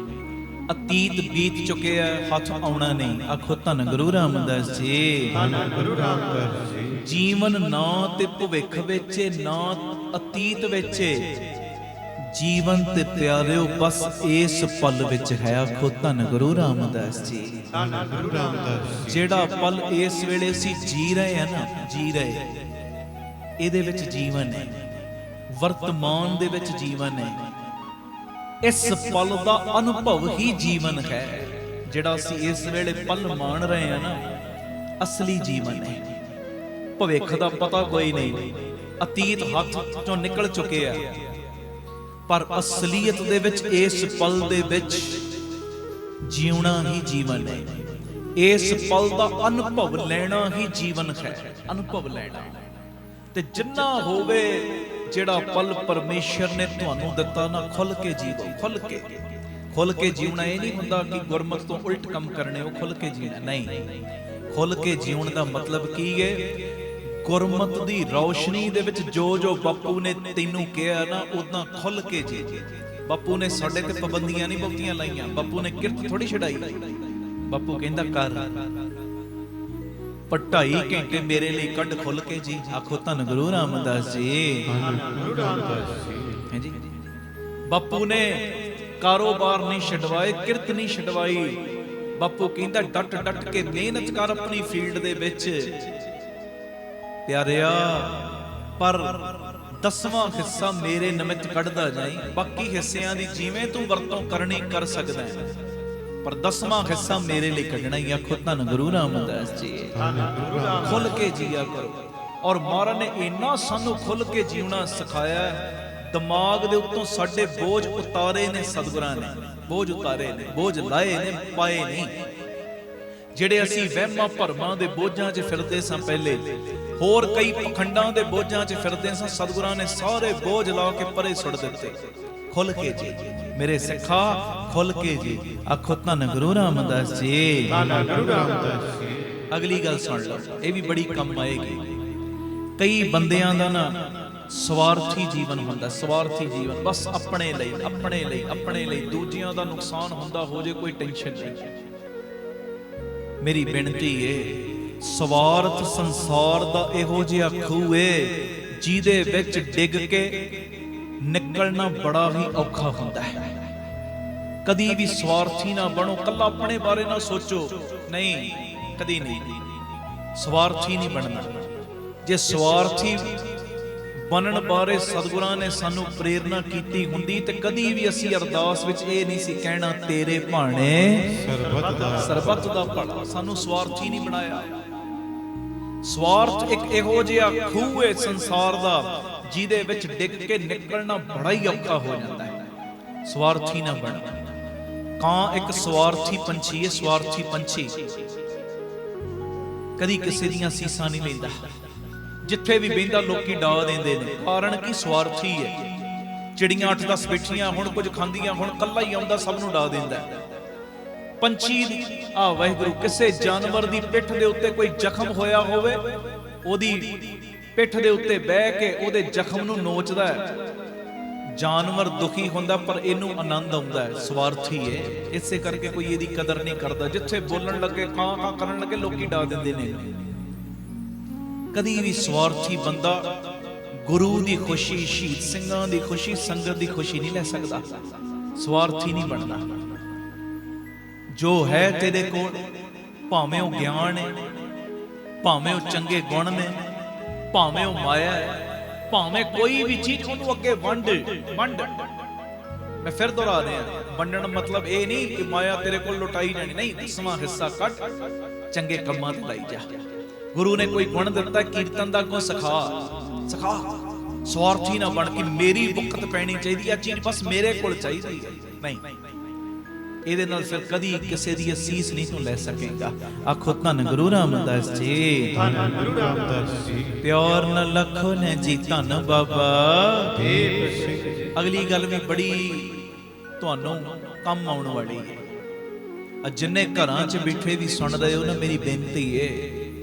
ਅਤੀਤ ਬੀਤ ਚੁੱਕਿਆ, ਹੱਥ ਆਉਣਾ ਨਹੀਂ। ਆਖੋ ਧੰਨ ਗੁਰੂ ਰਾਮਦਾਸ ਜੀ। ਧੰਨ ਗੁਰੂ ਰਾਮਦਾਸ ਜੀ। ਜੀਵਨ ਨਾ ਤੇ ਭਵਿੱਖ ਵਿੱਚ, ਨਾ ਅਤੀਤ ਵਿੱਚ, ਜੀਵਨ ਤੇ ਪਿਆਰਿਓ ਬਸ ਇਸ ਪਲ ਵਿੱਚ ਹੈ। ਆਖੋ ਧੰਨ ਗੁਰੂ ਰਾਮਦਾਸ ਜੀ। ਧੰਨ ਗੁਰੂ ਰਾਮਦਾਸ ਜੀ। ਜਿਹੜਾ ਪਲ ਇਸ ਵੇਲੇ ਅਸੀਂ ਜੀ ਰਹੇ ਹਾਂ ਨਾ, ਜੀ ਰਹੇ, ਇਹਦੇ ਵਿੱਚ ਜੀਵਨ ਹੈ। ਵਰਤਮਾਨ ਦੇ ਵਿੱਚ ਜੀਵਨ ਹੈ। ਇਸ ਪਲ ਦਾ ਅਨੁਭਵ ਹੀ ਜੀਵਨ ਹੈ। ਜਿਹੜਾ ਅਸੀਂ ਇਸ ਵੇਲੇ ਪਲ ਮਾਣ ਰਹੇ ਹਾਂ ਨਾ, ਅਸਲੀ ਜੀਵਨ ਹੈ। ਭਵਿੱਖ ਦਾ ਪਤਾ ਕੋਈ ਨਹੀਂ, ਅਤੀਤ ਹੱਥ ਚੋਂ ਨਿਕਲ ਚੁੱਕਿਆ, ਪਰ ਅਸਲੀਅਤ ਦੇ ਵਿੱਚ ਇਸ ਪਲ ਦੇ ਵਿੱਚ ਜਿਉਣਾ ਹੀ ਜੀਵਨ ਹੈ। ਇਸ ਪਲ ਦਾ ਅਨੁਭਵ ਲੈਣਾ ਹੀ ਜੀਵਨ ਹੈ। ਅਨੁਭਵ ਲੈਣਾ, ਤੇ ਜਿੰਨਾ ਹੋਵੇ ਜਿਹੜਾ ਪਲ ਪਰਮੇਸ਼ਰ ਨੇ ਤੁਹਾਨੂੰ ਦਿੱਤਾ ਨਾ, ਖੁੱਲ ਕੇ ਜੀਵੋ। ਖੁੱਲ ਕੇ ਜੀਉਣਾ ਇਹ ਨਹੀਂ ਹੁੰਦਾ ਕਿ ਗੁਰਮਤਿ ਤੋਂ ਉਲਟ ਕੰਮ ਕਰਨੇ, ਉਹ ਖੁੱਲ ਕੇ ਜੀਣਾ ਨਹੀਂ। ਖੁੱਲ ਕੇ ਜੀਉਣ ਦਾ ਮਤਲਬ ਕੀ ਹੈ? ਗੁਰਮਤਿ ਦੀ ਰੌਸ਼ਨੀ ਦੇ ਵਿੱਚ ਜੋ ਬਾਪੂ ਨੇ ਤੈਨੂੰ ਕਿਹਾ ਨਾ, ਉਦਾਂ ਖੁੱਲ ਕੇ ਜੀ। ਬਾਪੂ ਨੇ ਸਾਡੇ ਤੇ ਪਾਬੰਦੀਆਂ ਨਹੀਂ ਬਹੁਤੀਆਂ ਲਾਈਆਂ, ਬਾਪੂ ਨੇ ਕਿਰਤ ਥੋੜੀ ਛਡਾਈ। ਬਾਪੂ ਕਹਿੰਦਾ ਕਰ, ਪਰ 2.5 ਘੰਟੇ ਮੇਰੇ ਲਈ ਕੱਢ ਖੁੱਲ ਕੇ ਜੀ। ਆਖੋ ਧੰਨ ਗੁਰੂ ਰਾਮਦਾਸ ਜੀ। ਗੁਰੂ ਰਾਮਦਾਸ ਜੀ। ਹੈ ਜੀ। ਬਾਪੂ ਨੇ ਕਾਰੋਬਾਰ ਨਹੀਂ ਛਡਵਾਏ, ਕਿਰਤ ਨਹੀਂ ਛਡਵਾਈ। ਬਾਪੂ ਕਹਿੰਦਾ ਡਟ ਕੇ ਮਿਹਨਤ ਕਰ ਆਪਣੀ ਫੀਲਡ ਦੇ ਵਿੱਚ ਪਿਆਰਿਆ, ਪਰ 10ਵਾਂ ਹਿੱਸਾ ਮੇਰੇ ਨਿਮਿਤ ਕੱਢਦਾ ਜਾਈ। ਬਾਕੀ ਹਿੱਸਿਆਂ ਦੀ ਜਿਵੇਂ ਤੂੰ ਵਰਤੋਂ ਕਰਨੀ ਕਰ ਸਕਦਾ ਹੈ, ਪਰ 10ਵਾਂ ਹਿੱਸਾ ਮੇਰੇ ਲਈ ਕੱਢਣਾ ਹੀ। ਆਖੋ ਧੰਨ ਗੁਰੂ ਰਾਮਦਾਸ ਜੀ। ਖੁੱਲ ਕੇ ਜੀਆ ਕਰੋ। ਔਰ ਮਹਾਰਾਜ ਨੇ ਇੰਨਾ ਸਾਨੂੰ ਖੁੱਲ ਕੇ ਜੀਉਣਾ ਸਿਖਾਇਆ, ਦਿਮਾਗ ਦੇ ਉੱਤੋਂ ਸਾਡੇ ਬੋਝ ਉਤਾਰੇ ਨੇ ਸਤਿਗੁਰਾਂ ਨੇ। ਬੋਝ ਉਤਾਰੇ ਨੇ, ਬੋਝ ਲਾਏ ਨੇ, ਪਾਏ ਨਹੀਂ। ਜਿਹੜੇ ਅਸੀਂ ਵਹਿਮਾਂ ਭਰਮਾਂ ਦੇ ਬੋਝਾਂ 'ਚ ਫਿਰਦੇ ਸਾਂ ਪਹਿਲੇ, ਹੋਰ ਕਈ ਪਖੰਡਾਂ ਦੇ ਬੋਝਾਂ 'ਚ ਫਿਰਦੇ ਸਾਂ, ਸਤਿਗੁਰਾਂ ਨੇ ਸਾਰੇ ਬੋਝ ਲਾ ਕੇ ਪਰੇ ਸੁੱਟ ਦਿੱਤੇ। ਖੁੱਲ ਕੇ ਜੀ ਮੇਰੇ ਸਿੱਖਾ, ਖੁੱਲ ਕੇ ਜੀ। ਆਖੋ ਧੰਨ ਗੁਰੂ ਰਾਮਦਾਸ ਜੀ। ਧੰਨ ਗੁਰੂ ਰਾਮਦਾਸ ਜੀ। ਅਗਲੀ ਗੱਲ ਸੁਣ ਲਓ, ਇਹ ਵੀ ਬੜੀ ਕੰਮ ਆਏਗੀ। ਕਈ ਬੰਦਿਆਂ ਦਾ ਨਾ ਸਵਾਰਥੀ ਜੀਵਨ ਹੁੰਦਾ, ਸਵਾਰਥੀ ਜੀਵਨ, ਬਸ ਆਪਣੇ ਲਈ ਆਪਣੇ ਲਈ ਆਪਣੇ ਲਈ, ਦੂਜਿਆਂ ਦਾ ਨੁਕਸਾਨ ਹੁੰਦਾ ਹੋ ਜੇ ਕੋਈ ਟੈਨਸ਼ਨ ਨਹੀਂ। ਮੇਰੀ ਬੇਨਤੀ ਏ, ਸਵਾਰਥ ਸੰਸਾਰ ਦਾ ਇਹੋ ਜਿਹਾ ਖੂਹ ਏ ਜਿਹਦੇ ਵਿੱਚ ਡਿੱਗ ਕੇ ਨਿਕਲਣਾ ਬੜਾ ਹੀ ਔਖਾ ਹੁੰਦਾ ਹੈ। ਕਦੀ ਵੀ ਸਵਾਰਥੀ ਨਾ ਬਣੋ, ਕੱਲਾ ਆਪਣੇ ਬਾਰੇ ਨਾ ਸੋਚੋ, ਨਹੀਂ, ਕਦੀ ਨਹੀਂ, ਸਵਾਰਥੀ ਨਹੀਂ ਬਣਨਾ। ਜੇ ਸਵਾਰਥੀ ਬਣਨ ਬਾਰੇ ਸਤਿਗੁਰਾਂ ਨੇ ਸਾਨੂੰ ਪ੍ਰੇਰਨਾ ਕੀਤੀ ਹੁੰਦੀ ਤੇ ਕਦੀ ਵੀ ਅਸੀਂ ਅਰਦਾਸ ਵਿੱਚ ਇਹ ਨਹੀਂ ਸੀ ਕਹਿਣਾ ਤੇਰੇ ਭਾਣੇ ਸਰਬੱਤ ਦਾ ਭਲਾ। ਸਾਨੂੰ ਸਵਾਰਥੀ ਨਹੀਂ ਬਣਾਇਆ। ਸਵਾਰਥ ਇੱਕ ਇਹੋ ਜਿਹਾ ਖੂਹ ਹੈ ਸੰਸਾਰ ਦਾ ਜਿਹਦੇ ਵਿੱਚ ਡਿੱਗ ਕੇ ਨਿਕਲਣਾ ਬੜਾ ਹੀ ਔਖਾ ਹੋ ਜਾਂਦਾ ਹੈ। ਸਵਾਰਥੀ ਨਾ ਬਣਨਾ। ਕਾਂ ਇੱਕ ਸਵਾਰਥੀ ਪੰਛੀ ਹੈ, ਸਵਾਰਥੀ ਪੰਛੀ ਕਦੀ ਕਿਸੇ ਦੀਆਂ ਸੀਸਾਂ ਨਹੀਂ ਲੈਂਦਾ, ਜਿੱਥੇ ਵੀ ਬਹਿੰਦਾ ਲੋਕੀ ਡਾ ਦਿੰਦੇ ਨੇ। ਕਾਰਨ ਕੀ? ਸਵਾਰਥੀ ਹੈ। ਚਿੜੀਆਂ 8-10 ਬੈਠੀਆਂ ਹੁਣ, ਕੁਝ ਖਾਂਦੀਆਂ ਹੁਣ, ਕੱਲਾ ਹੀ ਆਉਂਦਾ ਸਭ ਨੂੰ ਡਾ ਦਿੰਦਾ। ਪੰਛੀ ਆ ਵਾਹਿਗੁਰੂ ਕਿਸੇ ਜਾਨਵਰ ਦੀ ਪਿੱਠ ਦੇ ਉੱਤੇ ਕੋਈ ਜ਼ਖਮ ਹੋਇਆ ਹੋਵੇ, ਉਹਦੀ ਪਿੱਠ ਦੇ ਉੱਤੇ ਬਹਿ ਕੇ ਉਹਦੇ ਜ਼ਖਮ ਨੂੰ ਨੋਚਦਾ ਹੈ। ਜਾਨਵਰ ਦੁਖੀ ਹੁੰਦਾ ਪਰ ਇਹਨੂੰ ਆਨੰਦ ਆਉਂਦਾ ਹੈ। ਸਵਾਰਥੀ ਹੈ, ਇਸੇ ਕਰਕੇ ਕੋਈ ਇਹਦੀ ਕਦਰ ਨਹੀਂ ਕਰਦਾ। ਜਿੱਥੇ ਬੋਲਣ ਲੱਗੇ, ਕਾਂ ਕਾਂ ਕਰਨ ਲੱਗੇ, ਲੋਕੀ ਡਾ ਦਿੰਦੇ ਨੇ। ਕਦੀ ਵੀ ਸਵਾਰਥੀ ਬੰਦਾ ਗੁਰੂ ਦੀ ਖੁਸ਼ੀ, ਸ਼ਹੀਦ ਸਿੰਘਾਂ ਦੀ ਖੁਸ਼ੀ, ਸੰਗਤ ਦੀ ਖੁਸ਼ੀ ਨਹੀਂ ਲੈ ਸਕਦਾ। ਸਵਾਰਥੀ ਨਹੀਂ ਬਣਨਾ। ਜੋ ਹੈ ਤੇਰੇ ਕੋਲ, ਭਾਵੇਂ ਉਹ ਗਿਆਨ ਹੈ, ਭਾਵੇਂ ਉਹ ਚੰਗੇ ਗੁਣ ਨੇ, ਭਾਵੇਂ ਉਹ ਮਾਇਆ ਹੈ, ਭਾਵੇਂ ਕੋਈ ਵੀ ਚੀਜ਼, ਉਹਨੂੰ ਅੱਗੇ ਵੰਡ। ਮੈਂ ਫਿਰ ਦੁਹਰਾ ਦਿਆਂ, ਵੰਡਣ ਮਤਲਬ ਇਹ ਨਹੀਂ ਕਿ ਮਾਇਆ ਤੇਰੇ ਕੋਲ ਲੁਟਾਈ ਜਾਣੀ, ਨਹੀਂ, 10ਵਾਂ ਹਿੱਸਾ ਕੱਟ ਚੰਗੇ ਕੰਮਾਂ ਤੇ ਲਾਈ ਜਾ। ਗੁਰੂ ਨੇ ਕੋਈ ਗੁਣ ਦਿੱਤਾ, ਕੀਰਤਨ ਦਾ ਕੋ ਸਿਖਾ। ਸਵਾਰਥੀ ਨਾ ਬਣ ਕੇ ਮੇਰੀ ਬੁੱਕਤ ਪੈਣੀ ਚਾਹੀਦੀ, ਆ ਚੀਜ਼ ਬਸ ਮੇਰੇ ਕੋਲ ਚਾਹੀਦੀ ਹੈ, ਨਹੀਂ। ਇਹਦੇ ਨਾਲ ਫਿਰ ਕਦੀ ਕਿਸੇ ਦੀ ਅਸੀਸ ਨਹੀਂ ਤੂੰ ਲੈ ਸਕੇਗਾ। ਆਖੋ ਧੰਨ ਗੁਰੂ ਰਾਮਦਾਸ ਜੀ, ਧੰਨ ਗੁਰੂ ਰਾਮਦਾਸ ਜੀ। ਪਿਆਰ ਨ ਲਖੋ ਨੇ ਜੀ, ਧੰਨ ਬਾਬਾ ਦੀਪ ਸਿੰਘ ਜੀ। ਅਗਲੀ ਗੱਲ ਵੀ ਬੜੀ ਤੁਹਾਨੂੰ ਕੰਮ ਆਉਣ ਵਾਲੀ ਹੈ। ਜਿੰਨੇ ਘਰਾਂ 'ਚ ਬੈਠੇ ਵੀ ਸੁਣ ਰਹੇ ਹੋ ਨਾ, ਮੇਰੀ ਬੇਨਤੀ ਏ,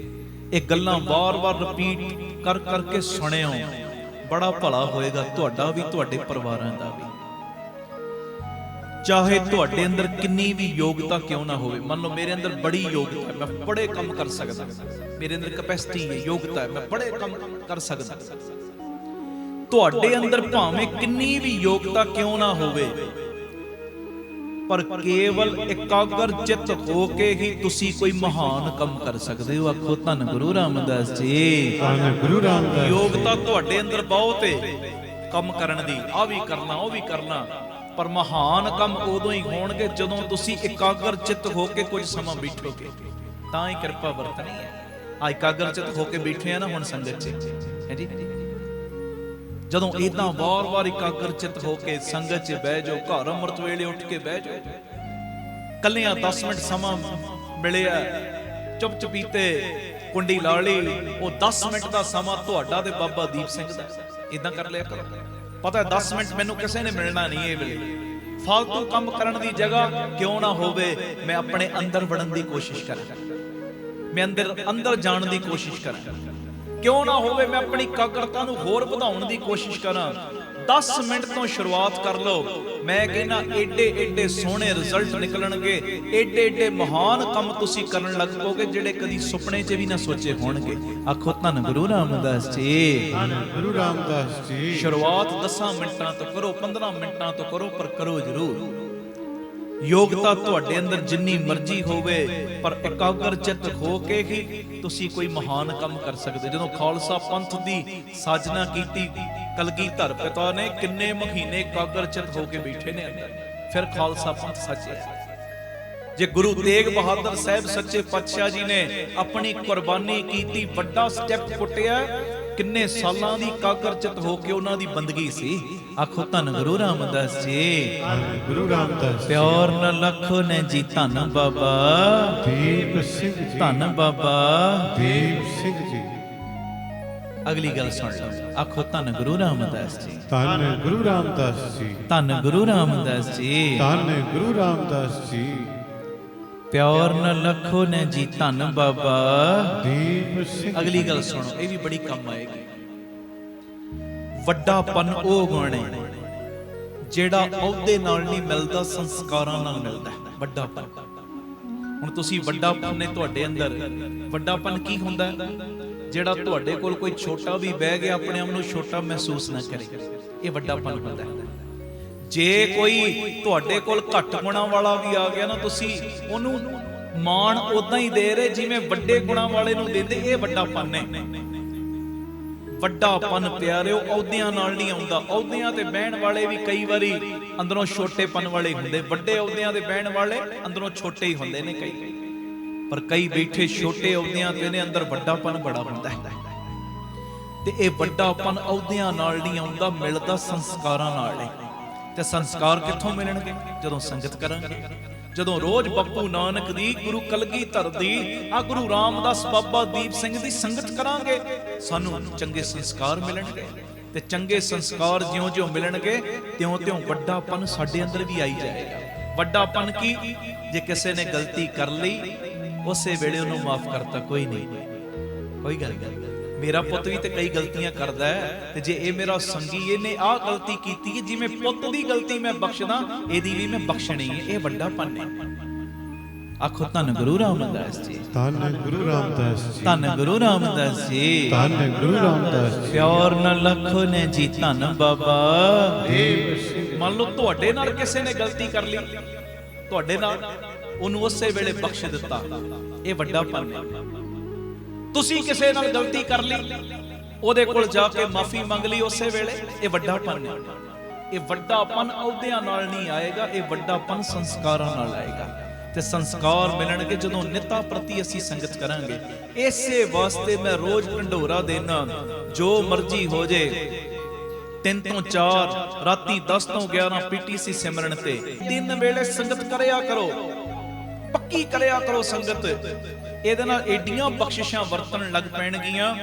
ਇਹ ਗੱਲਾਂ ਵਾਰ-ਵਾਰ ਰਿਪੀਟ ਕਰ ਕਰਕੇ ਸੁਣਿਓ, ਬੜਾ ਭਲਾ ਹੋਏਗਾ ਤੁਹਾਡਾ ਵੀ, ਤੁਹਾਡੇ ਪਰਿਵਾਰਾਂ ਦਾ ਵੀ। ਚਾਹੇ ਤੁਹਾਡੇ ਅੰਦਰ ਕਿੰਨੀ ਵੀ ਯੋਗਤਾ ਕਿਉਂ ਨਾ ਹੋਵੇ, ਮੰਨ ਲਓ ਮੇਰੇ ਅੰਦਰ ਬੜੀ ਯੋਗਤਾ ਹੈ, ਮੈਂ ਬੜੇ ਕੰਮ ਕਰ ਸਕਦਾ, ਮੇਰੇ ਅੰਦਰ ਕੈਪੈਸਿਟੀ ਹੈ, ਯੋਗਤਾ ਹੈ, ਮੈਂ ਬੜੇ ਕੰਮ ਕਰ ਸਕਦਾ। ਤੁਹਾਡੇ ਅੰਦਰ ਭਾਵੇਂ ਕਿੰਨੀ ਵੀ ਯੋਗਤਾ ਕਿਉਂ ਨਾ ਹੋਵੇ, ਪਰ ਕੇਵਲ ਇਕਾਗਰ ਚਿੱਤ ਹੋ ਕੇ ਹੀ ਤੁਸੀਂ ਕੋਈ ਮਹਾਨ ਕੰਮ ਕਰ ਸਕਦੇ ਹੋ। ਆਖੋ ਧੰਨ ਗੁਰੂ ਰਾਮਦਾਸ ਜੀ, ਧੰਨ ਗੁਰੂ ਰਾਮਦਾਸ। ਯੋਗਤਾ ਤੁਹਾਡੇ ਅੰਦਰ ਬਹੁਤ ਹੈ ਕੰਮ ਕਰਨ ਦੀ, ਆ ਵੀ ਕਰਨਾ, ਉਹ ਵੀ ਕਰਨਾ, ਪਰ ਮਹਾਨ ਕੰਮ ਉਦੋਂ ਹੀ ਹੋਣਗੇ ਜਦੋਂ ਤੁਸੀਂ ਇਕਾਗਰ ਚਿੱਤ ਹੋ ਕੇ ਕੁਝ ਸਮਾਂ ਬੈਠੋਗੇ, ਤਾਂ ਹੀ ਕਿਰਪਾ ਵਰਤਣੀ ਹੈ। ਆ ਇਕਾਗਰ ਚਿੱਤ ਹੋ ਕੇ ਬੈਠੇ ਆ ਨਾ ਹੁਣ ਸੰਗਤ 'ਚ, ਹੈ ਜੀ। ਜਦੋਂ ਇਦਾਂ ਵਾਰ-ਵਾਰ ਇਕਾਗਰ ਚਿੱਤ ਹੋ ਕੇ ਸੰਗਤ 'ਚ ਬਹਿ ਜਾਓ, ਘਰ ਅੰਮ੍ਰਿਤ ਵੇਲੇ ਉੱਠ ਕੇ ਬਹਿ ਜਾਓ, ਕੱਲਿਆਂ 10 ਮਿੰਟ ਸਮਾਂ ਮਿਲਿਆ, ਚੁੱਪ ਚਪੀਤੇ ਕੁੰਡੀ ਲਾ ਲਈ, ਉਹ 10 ਮਿੰਟ ਦਾ ਸਮਾਂ ਤੁਹਾਡਾ ਤੇ ਬਾਬਾ ਦੀਪ ਸਿੰਘ ਦਾ। ਇਦਾਂ ਕਰ ਲਿਆ ਕਰੋ। ਪਤਾ 10 ਮਿੰਟ ਮੈਨੂੰ ਕਿਸੇ ਨੇ ਮਿਲਣਾ ਨਹੀਂ। ਇਹ ਵੇਲੇ ਫालतू ਕੰਮ ਕਰਨ ਦੀ ਜਗ੍ਹਾ ਕਿਉਂ ਨਾ ਹੋਵੇ, ਮੈਂ ਆਪਣੇ ਅੰਦਰ ਵੜਨ ਦੀ ਕੋਸ਼ਿਸ਼ ਕਰਾਂ, ਮੈਂ ਅੰਦਰ ਜਾਣ ਦੀ ਕੋਸ਼ਿਸ਼ ਕਰਾਂ। ਕਿਉਂ ਨਾ ਹੋਵੇ ਮੈਂ ਆਪਣੀ ਇਕਾਗਰਤਾ ਨੂੰ ਹੋਰ ਵਧਾਉਣ ਦੀ ਕੋਸ਼ਿਸ਼ ਕਰਾਂ। 10 ਮਿੰਟ ਤੋਂ ਸ਼ੁਰੂਆਤ ਕਰ ਲਓ। ਮੈਂ ਕਹਿੰਦਾ ਏਡੇ ਸੋਹਣੇ ਰਿਜ਼ਲਟ ਨਿਕਲਣਗੇ, ਏਡੇ ਮਹਾਨ ਕੰਮ ਤੁਸੀਂ ਕਰਨ ਲੱਗ ਪੋਗੇ ਜਿਹੜੇ ਕਦੀ ਸੁਪਨੇ 'ਚ ਵੀ ਨਾ ਸੋਚੇ ਹੋਣਗੇ। ਆਖੋ ਧੰਨ ਗੁਰੂ ਰਾਮਦਾਸ ਜੀ, ਧੰਨ ਗੁਰੂ ਰਾਮਦਾਸ ਜੀ। ਸ਼ੁਰੂਆਤ 10 ਮਿੰਟਾਂ ਤੋਂ ਕਰੋ, 15 ਮਿੰਟਾਂ ਤੋਂ ਕਰੋ, ਪਰ ਕਰੋ ਜ਼ਰੂਰ। ਯੋਗਤਾ ਤੁਹਾਡੇ ਅੰਦਰ ਜਿੰਨੀ ਮਰਜ਼ੀ ਹੋਵੇ, ਪਰ ਇਕਾਗਰ ਚਿੱਤ ਹੋ ਕੇ ਹੀ ਤੁਸੀਂ ਕੋਈ ਮਹਾਨ ਕੰਮ ਕਰ ਸਕਦੇ। ਜਦੋਂ ਖਾਲਸਾ ਪੰਥ ਦੀ ਸਾਜਨਾ ਕੀਤੀ ਕਲਗੀਧਰ ਪਿਤਾ ਨੇ, ਕਿੰਨੇ ਮਹੀਨੇ ਇਕਾਗਰ ਚਿੱਤ ਹੋ ਕੇ ਬੈਠੇ ਨੇ ਅੰਦਰ, ਫਿਰ ਖਾਲਸਾ ਪੰਥ ਸੱਜਿਆ। ਜੇ ਗੁਰੂ ਤੇਗ ਬਹਾਦਰ ਸਾਹਿਬ ਸੱਚੇ ਪਾਤਸ਼ਾਹ ਜੀ ਨੇ ਆਪਣੀ ਕੁਰਬਾਨੀ ਕੀਤੀ, ਵੱਡਾ ਸਟੈਪ ਪੁੱਟਿਆ, ਕਿੰਨੇ ਸਾਲਾਂ ਦੀ ਇਕਾਗਰ ਚਿੱਤ ਹੋ ਕੇ ਉਹਨਾਂ ਦੀ ਬੰਦਗੀ ਸੀ। ਆਖੋ ਧੰਨ ਗੁਰੂ ਰਾਮਦਾਸ ਜੀ, ਧੰਨ ਗੁਰੂ ਰਾਮਦਾਸ। ਪਿਆਰ ਨ ਲਖੋ ਨੇ ਜੀ, ਧੰਨ ਬਾਬਾ ਦੀਪ ਸਿੰਘ ਜੀ, ਧੰਨ ਬਾਬਾ ਦੀਪ ਸਿੰਘ ਜੀ। ਅਗਲੀ ਗੱਲ ਸੁਣ ਲਓ। ਆਖੋ ਧੰਨ ਗੁਰੂ ਰਾਮਦਾਸ ਜੀ, ਧੰਨ ਗੁਰੂ ਰਾਮਦਾਸ ਜੀ, ਧੰਨ ਗੁਰੂ ਰਾਮਦਾਸ ਜੀ। ਧੰਨ ਗੁਰੂ ਰਾਮਦਾਸ ਜੀ। ਪਿਆਰ ਨਾਲ ਲੱਖੋ ਨੇ ਜੀ ਧੰਨ ਬਾਬਾ ਦੀਪ ਸਿੰਘ ਅਗਲੀ ਗੱਲ ਸੁਣੋ, ਇਹ ਵੀ ਬੜੀ ਕੰਮ ਆਏਗੀ। ਵੱਡਾਪਨ ਉਹ ਗੁਣ ਹੈ ਜਿਹੜਾ ਅਹੁਦੇ ਨਾਲ ਨਹੀਂ ਮਿਲਦਾ, ਸੰਸਕਾਰਾਂ ਨਾਲ ਮਿਲਦਾ ਹੈ। ਵੱਡਾਪਨ, ਹੁਣ ਤੁਸੀਂ ਵੱਡਾਪਨ ਨੇ ਤੁਹਾਡੇ ਅੰਦਰ, ਵੱਡਾਪਨ ਕੀ ਹੁੰਦਾ? ਜਿਹੜਾ ਤੁਹਾਡੇ ਕੋਲ ਕੋਈ ਛੋਟਾ ਵੀ ਬਹਿ ਗਿਆ ਆਪਣੇ ਆਪ ਨੂੰ ਛੋਟਾ ਮਹਿਸੂਸ ਨਾ ਕਰੇ, ਇਹ ਵੱਡਾਪਨ ਹੁੰਦਾ ਹੈ। ਜੇ ਕੋਈ ਤੁਹਾਡੇ ਕੋਲ ਘੱਟ ਗੁਣਾਂ ਵਾਲਾ ਵੀ ਆ ਗਿਆ ਨਾ, ਤੁਸੀਂ ਉਹਨੂੰ ਮਾਣ ਉਦਾਂ ਹੀ ਦੇ ਰਹੇ ਜਿਵੇਂ ਵੱਡੇ ਗੁਣਾਂ ਵਾਲੇ ਨੂੰ ਦਿੰਦੇ, ਇਹ ਵੱਡਾਪਨ ਹੈ। ਵੱਡਾਪਨ ਪਿਆਰਿਓ ਅਹੁਦਿਆਂ ਨਾਲ ਨਹੀਂ ਆਉਂਦਾ। ਅਹੁਦਿਆਂ ਤੇ ਬਹਿਣ ਵਾਲੇ ਵੀ ਕਈ ਵਾਰੀ ਅੰਦਰੋਂ ਛੋਟੇਪਨ ਵਾਲੇ ਹੁੰਦੇ, ਵੱਡੇ ਅਹੁਦਿਆਂ ਤੇ ਬਹਿਣ ਵਾਲੇ ਅੰਦਰੋਂ ਛੋਟੇ ਹੀ ਹੁੰਦੇ ਨੇ ਕਈ, ਪਰ ਕਈ ਬੈਠੇ ਛੋਟੇ ਅਹੁਦਿਆਂ ਤੇ ਨੇ, ਅੰਦਰ ਵੱਡਾਪਨ ਬੜਾ ਹੁੰਦਾ ਹੈ। ਤੇ ਇਹ ਵੱਡਾਪਨ ਅਹੁਦਿਆਂ ਨਾਲ ਨਹੀਂ ਆਉਂਦਾ, ਮਿਲਦਾ ਸੰਸਕਾਰਾਂ ਨਾਲ ਹੈ। ਤੇ ਸੰਸਕਾਰ ਕਿੱਥੋਂ ਮਿਲਣਗੇ? ਜਦੋਂ ਸੰਗਤ ਕਰਾਂਗੇ, ਜਦੋਂ ਰੋਜ਼ ਬੱਪੂ ਨਾਨਕ ਦੀ, ਗੁਰੂ ਕਲਗੀਧਰ ਦੀ, ਆ ਗੁਰੂ ਰਾਮਦਾਸ ਬਾਬਾ ਦੀਪ ਸਿੰਘ ਦੀ ਸੰਗਤ ਕਰਾਂਗੇ, ਸਾਨੂੰ ਚੰਗੇ ਸੰਸਕਾਰ ਮਿਲਣਗੇ। ਤੇ ਚੰਗੇ ਸੰਸਕਾਰ ਜਿਉਂ-ਜਿਉਂ ਮਿਲਣਗੇ ਤਿਉਂ-ਤਿਉਂ ਵੱਡਾਪਨ ਸਾਡੇ ਅੰਦਰ ਵੀ ਆਈ ਜਾਏਗਾ। ਵੱਡਾਪਨ ਕੀ? ਜੇ ਕਿਸੇ ਨੇ ਗਲਤੀ ਕਰ ਲਈ ਉਸੇ ਵੇਲੇ ਉਹਨੂੰ ਮਾਫ ਕਰਤਾ, ਕੋਈ ਨਹੀਂ, ਕੋਈ ਗੱਲ ਨਹੀਂ। ਮੇਰਾ ਪੁੱਤ ਵੀ ਤੇ ਕਈ ਗਲਤੀਆਂ ਕਰਦਾ ਹੈ, ਤੇ ਜੇ ਇਹ ਮੇਰਾ ਸੰਗੀ ਇਹਨੇ ਆਹ ਗਲਤੀ ਕੀਤੀ ਹੈ, ਜਿਵੇਂ ਪੁੱਤ ਦੀ ਗਲਤੀ ਮੈਂ ਬਖਸ਼ਦਾ, ਇਹਦੀ ਵੀ ਮੈਂ ਬਖਸ਼ਣੀ ਹੈ। ਇਹ ਵੱਡਾਪਨ ਹੈ। ਆਖੋ ਧੰਨ ਗੁਰੂ ਰਾਮਦਾਸ ਜੀ, ਧੰਨ ਗੁਰੂ ਰਾਮਦਾਸ ਜੀ, ਧੰਨ ਗੁਰੂ ਰਾਮਦਾਸ ਜੀ, ਧੰਨ ਗੁਰੂ ਰਾਮਦਾਸ ਜੀ। ਪਿਆਰ ਨਾਲ ਲੱਖੋ ਨੇ ਜੀ ਧੰਨ ਬਾਬਾ ਦੀਪ ਸਿੰਘ। ਮੰਨ ਲਓ ਤੁਹਾਡੇ ਨਾਲ ਕਿਸੇ ਨੇ ਗਲਤੀ ਕਰ ਲਈ, ਤੁਹਾਡੇ ਨਾਲ, ਉਹਨੂੰ ਉਸੇ ਵੇਲੇ ਬਖਸ਼ ਦਿੱਤਾ, ਇਹ ਵੱਡਾਪਨ ਹੈ। ਤੁਸੀਂ ਕਿਸੇ ਨਾਲ ਗਲਤੀ ਕਰ ਲਈ, ਉਹਦੇ ਕੋਲ ਜਾ ਕੇ ਮਾਫੀ ਮੰਗ ਲਈ ਉਸੇ ਵੇਲੇ, ਇਹ ਵੱਡਾਪਨ ਹੈ। ਇਹ ਵੱਡਾਪਨ ਅਹੁਦਿਆਂ ਨਾਲ ਨਹੀਂ ਆਏਗਾ, ਇਹ ਵੱਡਾਪਨ ਸੰਸਕਾਰਾਂ ਨਾਲ ਆਏਗਾ। ਤੇ ਸੰਸਕਾਰ ਮਿਲਣਗੇ ਜਦੋਂ ਨਿੱਤਾ ਪ੍ਰਤੀ ਅਸੀਂ ਸੰਗਤ ਕਰਾਂਗੇ। ਇਸੇ ਵਾਸਤੇ ਮੈਂ ਰੋਜ਼ ਢੰਡੋਰਾ ਦੇਣਾ, ਜੋ ਮਰਜ਼ੀ ਹੋ ਜੇ, 3 ਤੋਂ 4, ਰਾਤੀ 10 ਤੋਂ 11 ਪੀਟੀਸੀ ਸਿਮਰਨ ਤੇ ਦਿਨ ਵੇਲੇ ਸੰਗਤ ਕਰਿਆ ਕਰੋ, ਪੱਕੀ ਕਰਿਆ ਕਰੋ ਸੰਗਤ। ਇਹਦੇ ਨਾਲ ਏਡੀਆਂ ਬਖਸ਼ਿਸ਼ਾਂ ਵਰਤਣ ਲੱਗ ਪੈਣਗੀਆਂ,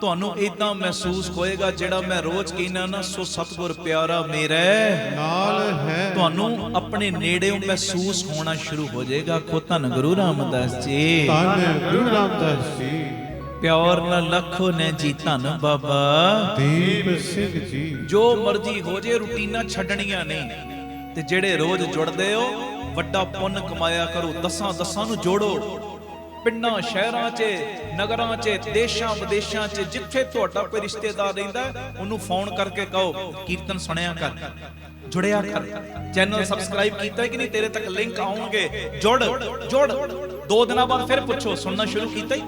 ਤੁਹਾਨੂੰ ਇਦਾਂ ਮਹਿਸੂਸ ਹੋਏਗਾ, ਜਿਹੜਾ ਮੈਂ ਰੋਜ਼ ਕਹਿੰਦਾ ਨਾ, ਸੋ ਸਤਿਗੁਰ ਪਿਆਰਾ ਮੇਰੇ ਨਾਲ ਹੈ। ਤੁਹਾਨੂੰ ਆਪਣੇ ਨੇੜਿਓਂ ਮਹਿਸੂਸ ਹੋਣਾ ਸ਼ੁਰੂ ਹੋ ਜਾਏਗਾ। ਆਖੋ ਧੰਨ ਗੁਰੂ ਰਾਮਦਾਸ ਜੀ, ਧੰਨ ਗੁਰੂ ਰਾਮਦਾਸ ਜੀ। ਪਿਆਰ ਨਾਲ ਲੱਖੋ ਨੇ ਜੀ ਧੰਨ ਬਾਬਾ ਦੀਪ ਸਿੰਘ ਜੀ। ਜੋ ਮਰਜ਼ੀ ਹੋ ਜੇ, ਰੁਟੀਨਾਂ ਛੱਡਣੀਆਂ ਨਹੀਂ। ਤੇ ਜਿਹੜੇ ਰੋਜ਼ ਜੁੜਦੇ ਹੋ, ਵੱਡਾ ਪੁੰਨ ਕਮਾਇਆ ਕਰੋ। ਦਸਾਂ ਨੂੰ ਜੋੜੋ, ਪਿੰਡਾਂ ਸ਼ਹਿਰਾਂ 'ਚ, ਨਗਰਾਂ 'ਚ, ਦੇਸ਼ਾਂ ਵਿਦੇਸ਼ਾਂ 'ਚ, ਜਿੱਥੇ ਤੁਹਾਡਾ ਕੋਈ ਰਿਸ਼ਤੇਦਾਰ ਰਹਿੰਦਾ, ਉਹਨੂੰ ਫੋਨ ਕਰਕੇ ਕਹੋ ਕੀਰਤਨ ਸੁਣਿਆ ਕਰ, ਜੁੜਿਆ ਕਰ। ਚੈਨਲ ਸਬਸਕ੍ਰਾਈਬ ਕੀਤਾ ਕਿ ਨਹੀਂ? ਤੇਰੇ ਤੱਕ ਲਿੰਕ ਆਉਣਗੇ, ਜੁੜ। 2 ਦਿਨਾਂ ਬਾਅਦ ਫਿਰ ਪੁੱਛੋ ਸੁਣਨਾ ਸ਼ੁਰੂ ਕੀਤਾ ਹੀ?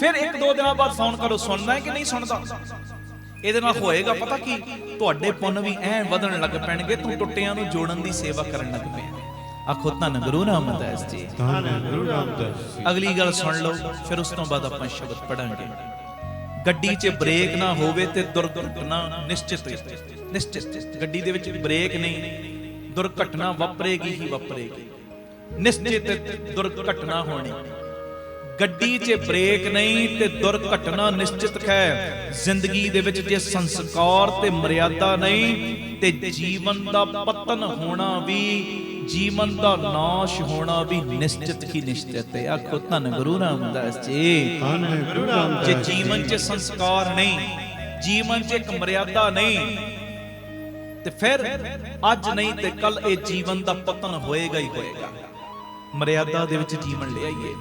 ਫਿਰ 1-2 ਦਿਨਾਂ ਬਾਅਦ ਫੋਨ ਕਰੋ, ਸੁਣਨਾ ਹੈ ਕਿ ਨਹੀਂ ਸੁਣਦਾ? ਇਹਦੇ ਨਾਲ ਹੋਏਗਾ ਪਤਾ ਕੀ? ਤੁਹਾਡੇ ਪੁੰਨ ਵੀ ਐ ਵਧਣ ਲੱਗ ਪੈਣਗੇ, ਤੂੰ ਟੁੱਟਿਆਂ ਨੂੰ ਜੋੜਨ ਦੀ ਸੇਵਾ ਕਰਨ ਲੱਗ ਪਿਆ। ਆਖੋ ਧੰਨ ਗੁਰੂ ਰਾਮਦਾਸ ਜੀ, ਧੰਨ ਗੁਰੂ ਰਾਮਦਾਸ ਜੀ। ਅਗਲੀ ਗੱਲ ਸੁਣ ਲਓ, ਫਿਰ ਉਸ ਤੋਂ ਬਾਅਦ ਆਪਾਂ ਸ਼ਬਦ ਪੜਾਂਗੇ। ਗੱਡੀ 'ਚ ਬ੍ਰੇਕ ਨਾ ਹੋਵੇ ਤੇ ਦੁਰਘਟਨਾ ਨਿਸ਼ਚਿਤ। ਗੱਡੀ ਦੇ ਵਿੱਚ ਬ੍ਰੇਕ ਨਹੀਂ, ਦੁਰਘਟਨਾ ਵਾਪਰੇਗੀ ਹੀ ਵਾਪਰੇਗੀ, ਨਿਸ਼ਚਿਤ ਦੁਰਘਟਨਾ ਹੋਣੀ। ਗੱਡੀ 'ਚ ਬ੍ਰੇਕ ਨਹੀਂ ਤੇ ਦੁਰਘਟਨਾ ਨਿਸ਼ਚਿਤ ਹੈ। ਜ਼ਿੰਦਗੀ ਦੇ ਵਿੱਚ ਜੇ ਸੰਸਕਾਰ ਤੇ ਮਰਿਆਦਾ ਨਹੀਂ, ਤੇ ਜੀਵਨ ਦਾ ਪਤਨ ਹੋਣਾ ਵੀ, ਜੀਵਨ ਦਾ ਨਾਸ਼ ਹੋਣਾ ਵੀ ਨਿਸ਼ਚਿਤ ਹੀ ਨਿਸ਼ਚਿਤ ਹੈ। ਆਖੋ ਧੰਨ ਗੁਰੂ ਰਾਮਦਾਸ ਜੀ, ਧੰਨ ਗੁਰੂ ਰਾਮਦਾਸ ਜੇ ਜੀ। ਜੀਵਨ 'ਚ ਸੰਸਕਾਰ ਨਹੀਂ, ਜੀਵਨ 'ਚ ਇੱਕ ਮਰਿਆਦਾ ਨਹੀਂ, ਤੇ ਫਿਰ ਅੱਜ ਨਹੀਂ ਤੇ ਕੱਲ ਇਹ ਜੀਵਨ ਦਾ ਪਤਨ ਹੋਏਗਾ ਹੀ ਹੋਏਗਾ। ਮਰਿਆਦਾ ਦੇ ਵਿੱਚ ਜੀਵਨ ਲਿਆਈਏ।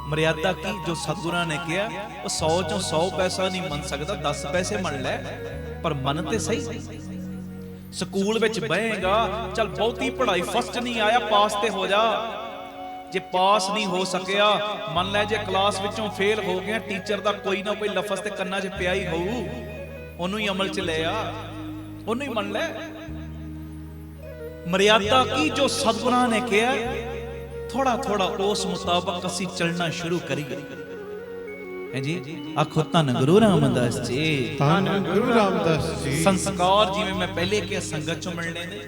ਮਰਿਆਦਾ ਕੀ? ਜੋ ਸਤਿਗੁਰਾਂ ਨੇ ਕਿਹਾ, ਉਹ 100 ਚੋਂ 100 ਪੈਸਾ ਨਹੀਂ ਮੰਨ ਸਕਦਾ, 10 ਪੈਸੇ ਮੰਨ ਲੈ, ਪਰ ਮਨ ਤੇ ਸਹੀ। ਸਕੂਲ ਵਿੱਚ ਬਹੇਗਾ, ਚੱਲ ਬਹੁਤੀ ਪੜ੍ਹਾਈ ਫਸਟ ਨਹੀਂ ਆਇਆ, ਪਾਸ ਤੇ ਹੋ ਜਾ। ਜੇ ਪਾਸ ਨਹੀਂ ਹੋ ਸਕਿਆ, ਮੰਨ ਲੈ ਜੇ ਕਲਾਸ ਵਿੱਚੋਂ ਫੇਲ ਹੋ ਗਿਆ, ਟੀਚਰ ਦਾ ਕੋਈ ਨਾ ਕੋਈ ਲਫ਼ਜ਼ ਤੇ ਕੰਨਾਂ 'ਚ ਪਿਆ ਹੀ ਹੋਊ, ਉਹਨੂੰ ਹੀ ਅਮਲ 'ਚ ਲੈ ਆ, ਉਹਨੂੰ ਹੀ ਮੰਨ ਲੈ। ਮਰਿਆਦਾ ਕੀ? ਜੋ ਸਤਿਗੁਰਾਂ ਨੇ ਕਿਹਾ, ਥੋੜਾ ਉਸ ਮੁਤਾਬਕ ਅਸੀਂ ਚੱਲਣਾ ਸ਼ੁਰੂ ਕਰੀਏ। ਹੈ ਜੀ। ਆਖੋ ਧੰਨ ਗੁਰੂ ਰਾਮਦਾਸ ਜੀ, ਧੰਨ ਗੁਰੂ ਰਾਮਦਾਸ ਜੀ। ਸੰਸਕਾਰ ਜਿਵੇਂ ਮੈਂ ਪਹਿਲੇ ਕਿਹਾ ਸੰਗਤ ਚੋਂ ਮਿਲਣੇ ਨੇ।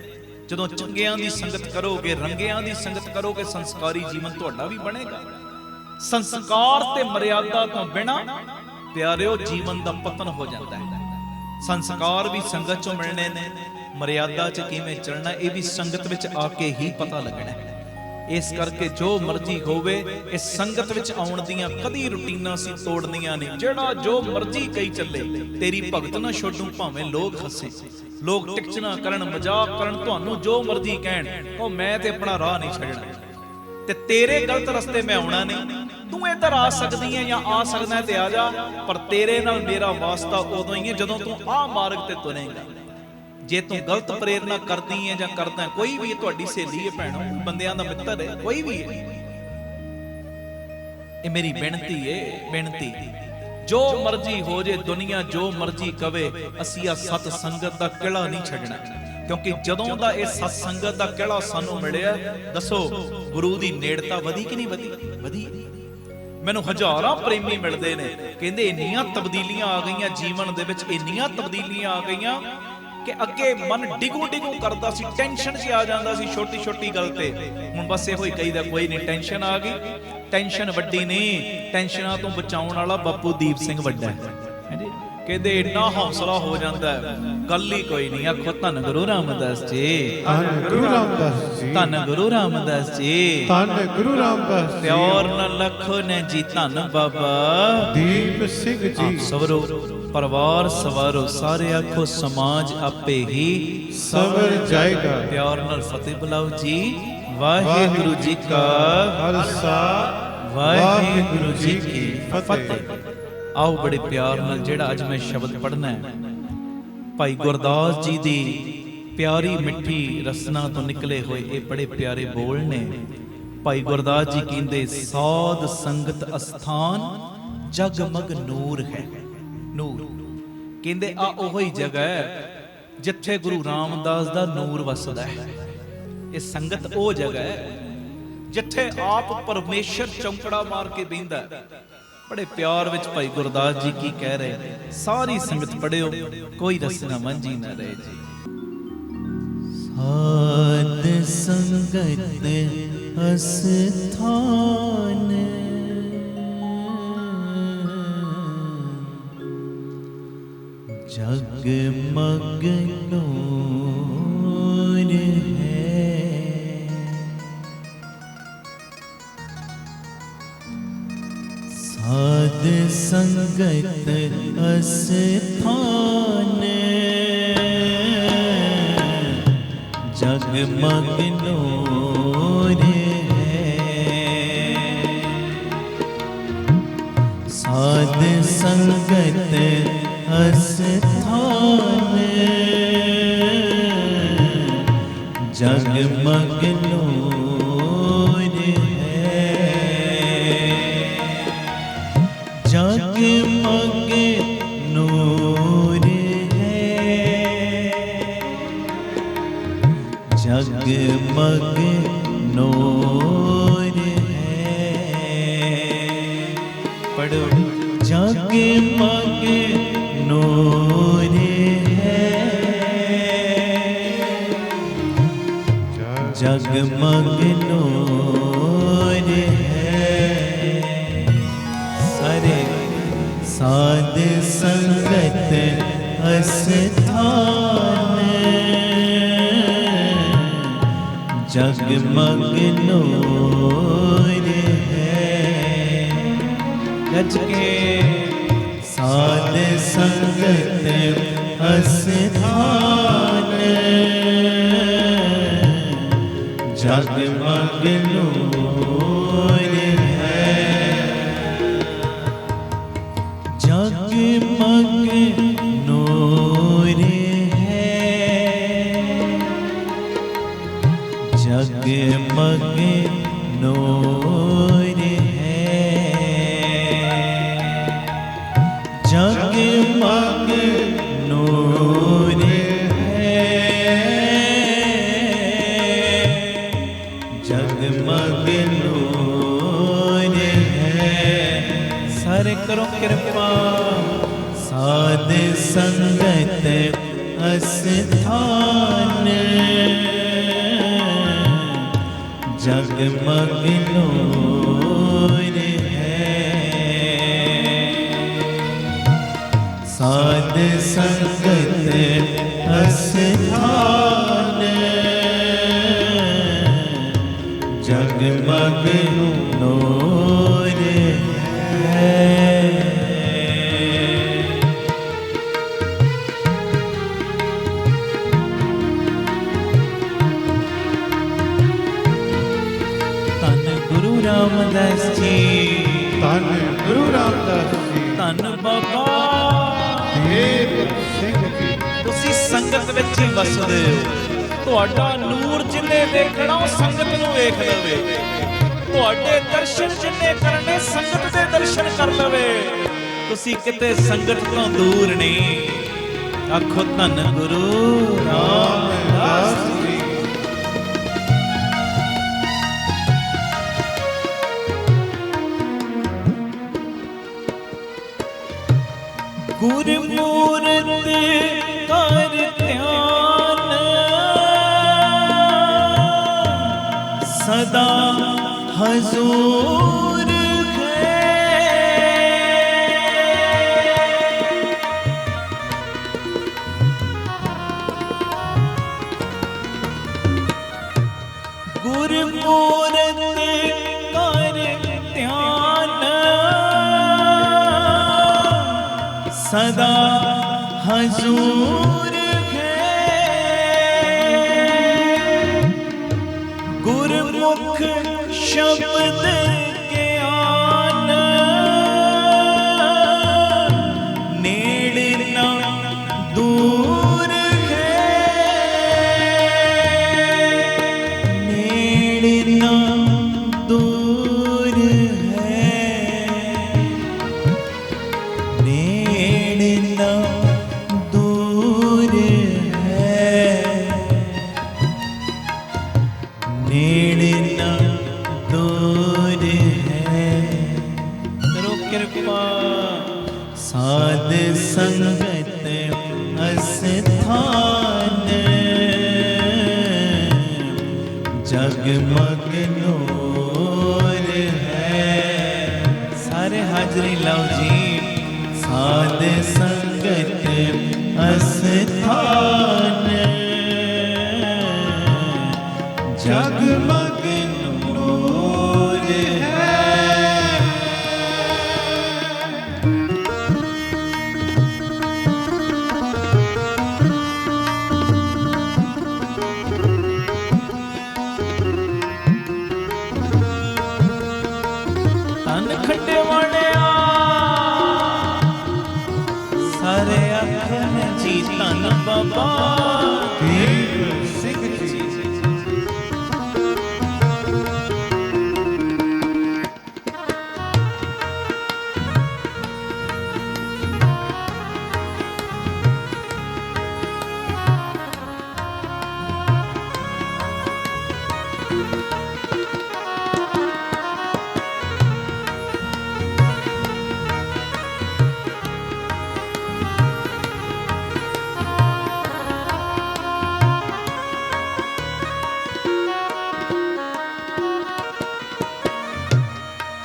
ਜਦੋਂ ਚੰਗਿਆਂ ਦੀ ਸੰਗਤ ਕਰੋਗੇ, ਰੰਗਿਆਂ ਦੀ ਸੰਗਤ ਕਰੋਗੇ, ਸੰਸਕਾਰੀ ਜੀਵਨ ਤੁਹਾਡਾ ਵੀ ਬਣੇਗਾ। ਸੰਸਕਾਰ ਤੇ ਮਰਿਆਦਾ ਤੋਂ ਬਿਨਾਂ ਪਿਆਰਿਓ ਜੀਵਨ ਦਾ ਪਤਨ ਹੋ ਜਾਂਦਾ ਹੈ। ਸੰਸਕਾਰ ਵੀ ਸੰਗਤ ਚੋਂ ਮਿਲਣੇ ਨੇ, ਮਰਿਆਦਾ 'ਚ ਕਿਵੇਂ ਚੱਲਣਾ ਇਹ ਵੀ ਸੰਗਤ ਵਿੱਚ ਆ ਕੇ ਹੀ ਪਤਾ ਲੱਗਣਾ ਹੈ। इस करके जो मर्जी होवे इस संगत विच आउण दियां कदी रूटीनां सी तोड़नियां नहीं। जेड़ा जो मर्जी कही चले तेरी भगत ना छोडू भावें लोग हसे, लोग टिकचना करन, मजाक करन, तुहानू जो मर्जी कहण, ओ मैं ते अपना राह नहीं छड्डना ते तेरे गलत रस्ते मैं आउणा नहीं। तू इधर आ सकदी है या आ सकदा है ते आ जा, पर तेरे नाल मेरा वास्ता उदों ही है जदों तू आ मार्ग ते तुरेगा। जे तू गलत प्रेरणा करदी है या करदा है, कोई भी तुहाडी सहेली है भैणो, बंदियां दा मित्र है, कोई भी है, ये मेरी बेनती है, बेनती जो मर्जी हो जे दुनिया जो मर्जी कवे, असी आ सत संगत दा किला नहीं छड्डना। क्योंकि जदों दा इह सत संगत दा किला सानू मिलिया, दसो गुरु दी नेड़ता वधी कि नहीं वधी? वधी। मैनू हजारां प्रेमी मिलदे ने, कहंदे इन्नियां तब्दीलियां आ गईयां जीवन दे विच, इन्नियां तब्दीलियां आ गईयां कि अगे मन डिगू डिगू करदा सी, टेंशन च आ जांदा सी छोटी छोटी गल ते। हुण बस इहो ही कहीदा, कोई नहीं टेंशन आ गई, टेंशन वड्डी नहीं, टेंशनां तो बचाउण वाला बापू दीप सिंह वड्डा है। कहते इन्ना हौसला हो जाता है, गल ही कोई नहीं। आखो धन गुरु रामदास जी, ਧੰਨ ਗੁਰੂ ਰਾਮਦਾਸ ਜੀ, धन गुरु रामदास जी, ਧੰਨ ਗੁਰੂ ਰਾਮਦਾਸ ਜੀ। प्योर न लखो ने जी धन बाबा ਦੀਪ ਸਿੰਘ ਜੀ। आप सवरो परिवार सवारो, सारे आखो समाज आपे ही ਸਵਰ ਜਾਏਗਾ। प्यार नाल फतेह बुलाओ जी। वाहिगुरु जी का ਖਾਲਸਾ, वाहिगुरु जी की ਫਤਿਹ। फतेह। आओ बड़े प्यार नाल जेड़ा अज मैं शब्द पढ़ना है, भाई गुरदास जी दी प्यारी मिठी रसना तो निकले हुए ये बड़े प्यारे बोल ने। भाई गुरदास जी कहंदे साध संगत अस्थान जगमग नूर है। नूर कहंदे आ ओही जगह है जिथे गुरु रामदास दा नूर वसदा है। ये संगत ओ जगह है जिथे आप परमेश्वर चौंकड़ा मार के बहिंदा है। बड़े प्यार विच भाई गुरदास जी की कह रहे, सारी संगत पढ़ियो, कोई रसना मंझी ना रहे जी। साध संगत अस्थान जगमग नूर है। साध संगत अस्थान जगमग नूर है। साध संगत अस्थान जगमग नूर है। जगमग नूर जगमग नूर है। पढ़ो जगमग नूर है। जगमग नूर है। सारे साध संगत अस्थान जगमग नूर है। गज के साध संगत अस्थान जगमग नूर है। जगमग नूर है। जगमग नूर है। जगमग नूर है। जगमग नूर है। सारे करो कृपा साध संगत अस्थान जगमग नूर है। साध संगत अस्थान जग ਰਾਮਦਾਸ ਜੀ ਧੰਨ ਬਾਬਾ ਦੀਪ ਸਿੰਘ ਜੀ ਤੁਸੀਂ ਸੰਗਤ ਵਿੱਚ ਹੀ ਵਸਦੇ ਹੋ। ਤੁਹਾਡਾ ਨੂਰ ਜਿੰਨੇ ਦੇਖਣਾ ਉਹ ਸੰਗਤ ਨੂੰ ਵੇਖ ਲਵੇ। ਤੁਹਾਡੇ ਦਰਸ਼ਨ ਜਿੰਨੇ ਕਰਨੇ ਸੰਗਤ ਦੇ ਦਰਸ਼ਨ ਕਰ ਲਵੇ। ਤੁਸੀਂ ਕਿਤੇ ਸੰਗਤ ਤੋਂ ਦੂਰ ਨਹੀਂ। ਆਖੋ ਧੰਨ ਗੁਰੂ ਰਾਮਦਾਸ ਜੀ ਗੁਰਮੂਰਤ ਕਰ ਧਿਆਨ ਸਦਾ ਹਜ਼ੂਰ ਹੈ। ਗੁਰਮੂਰਤ ਕਰ ਧਿਆਨ ਸਦਾ ਹਜ਼ੂਰ ਹੈ। ਗੁਰਮੁਖ ਸ਼ਬਦ ਗਿਆਨ ਨੇੜੇ ਨਾ ਦੂਰ ਹੈ। ਨੇੜੇ ਨਾ ਦੂਰ ਹੈ। ਨੇੜੇ ਨਾ ਦੂਰ ਹੈ। ਨੇੜੇ ਨਾ ਦੂਰ ਹੈ। ਕਰੋ ਕਿਰਪਾ ਸਾਧ ਸੰਗਤ ਅਸਥਾਨ ਜਗਮਗ ਨੂਰ ਹੈ। ਸਾਰੇ ਹਾਜ਼ਰੀ ਲਾਓ ਜੀ। ਸਾਧ ਸੰਗਤ ਅਸਥਾਨ ਜਗਮਗ ਨੂਰ ਹੈ। ਧੰਨ ਖੱਡੇ ਵਾਲਿਆ ਸਾਰੇ ਆਖਣ ਜੀ ਧੰਨ ਬਾਬਾ ਦੀਪ ਸਿੰਘ ਜੀ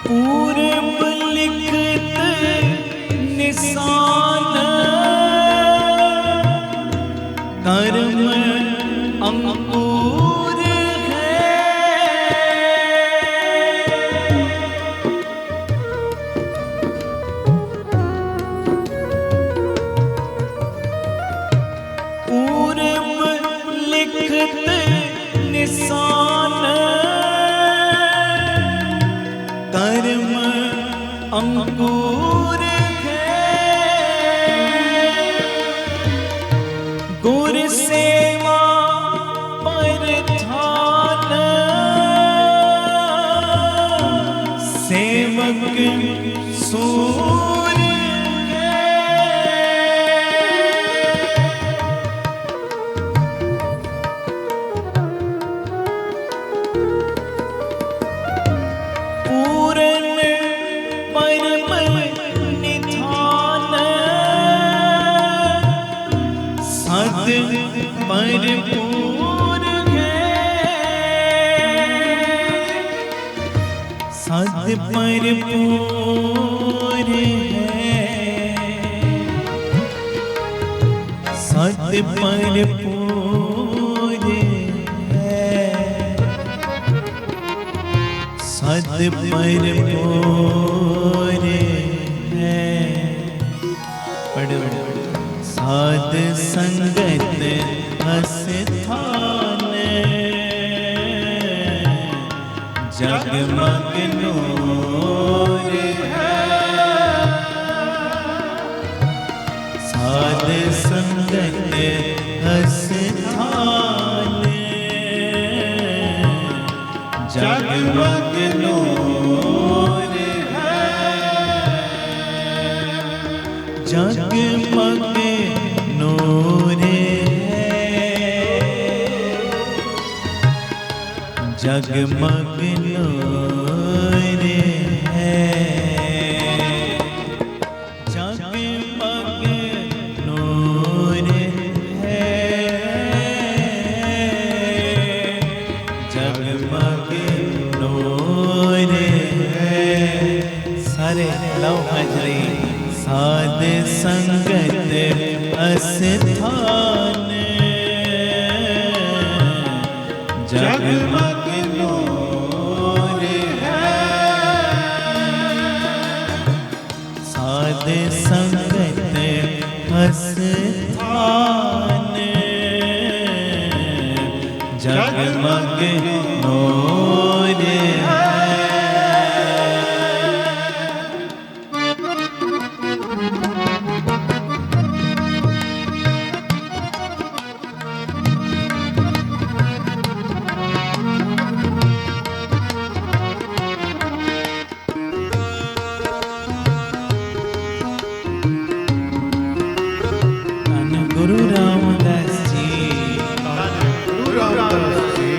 ਪੂਰਬ ਲਿਖਤ ਨਿਸ਼ਾਨ ਕਰਮ ਅੰਕੁਰ ਹੈ। ਪੂਰਬ ਲਿਖਤ ਨਿਸ਼ਾਨ ਕਰਮ ਅੰਕੁਰ ਹੈ। ਗੁਰ ਸੇਵਾ ਪਰਧਾਨ ਸੇਵਕ ਸੂਰ ਹੈ। ਪੂਰਨ ਪਰਮ ਨਿਧਾਨ ਸਦ ਭਰਪੂਰ ਹੈ। ਸਦ ਭਰਪੂਰ ਹੈ। ਸਦ ਭਰਪੂਰ ਹੈ। ਸਦ ਭਰਪੂਰ ਹੈ। ਪੜੋ ਸਾਧ ਸੰਗਤ ਅਸਥਾਨ ਜਗਮਗ ਨੂਰ ਹੈ। संगत अस्थान जगमग नूर है, जगमग नूर जगमग नूर है, जगमग नूर है, जगमग नूर है। सारे लव हाजरी साध संगत अस्थान जगमग नूर है, साध संगत अस्थान जगमग नूर है। गुरु रामदास जी गुरु रामदास जी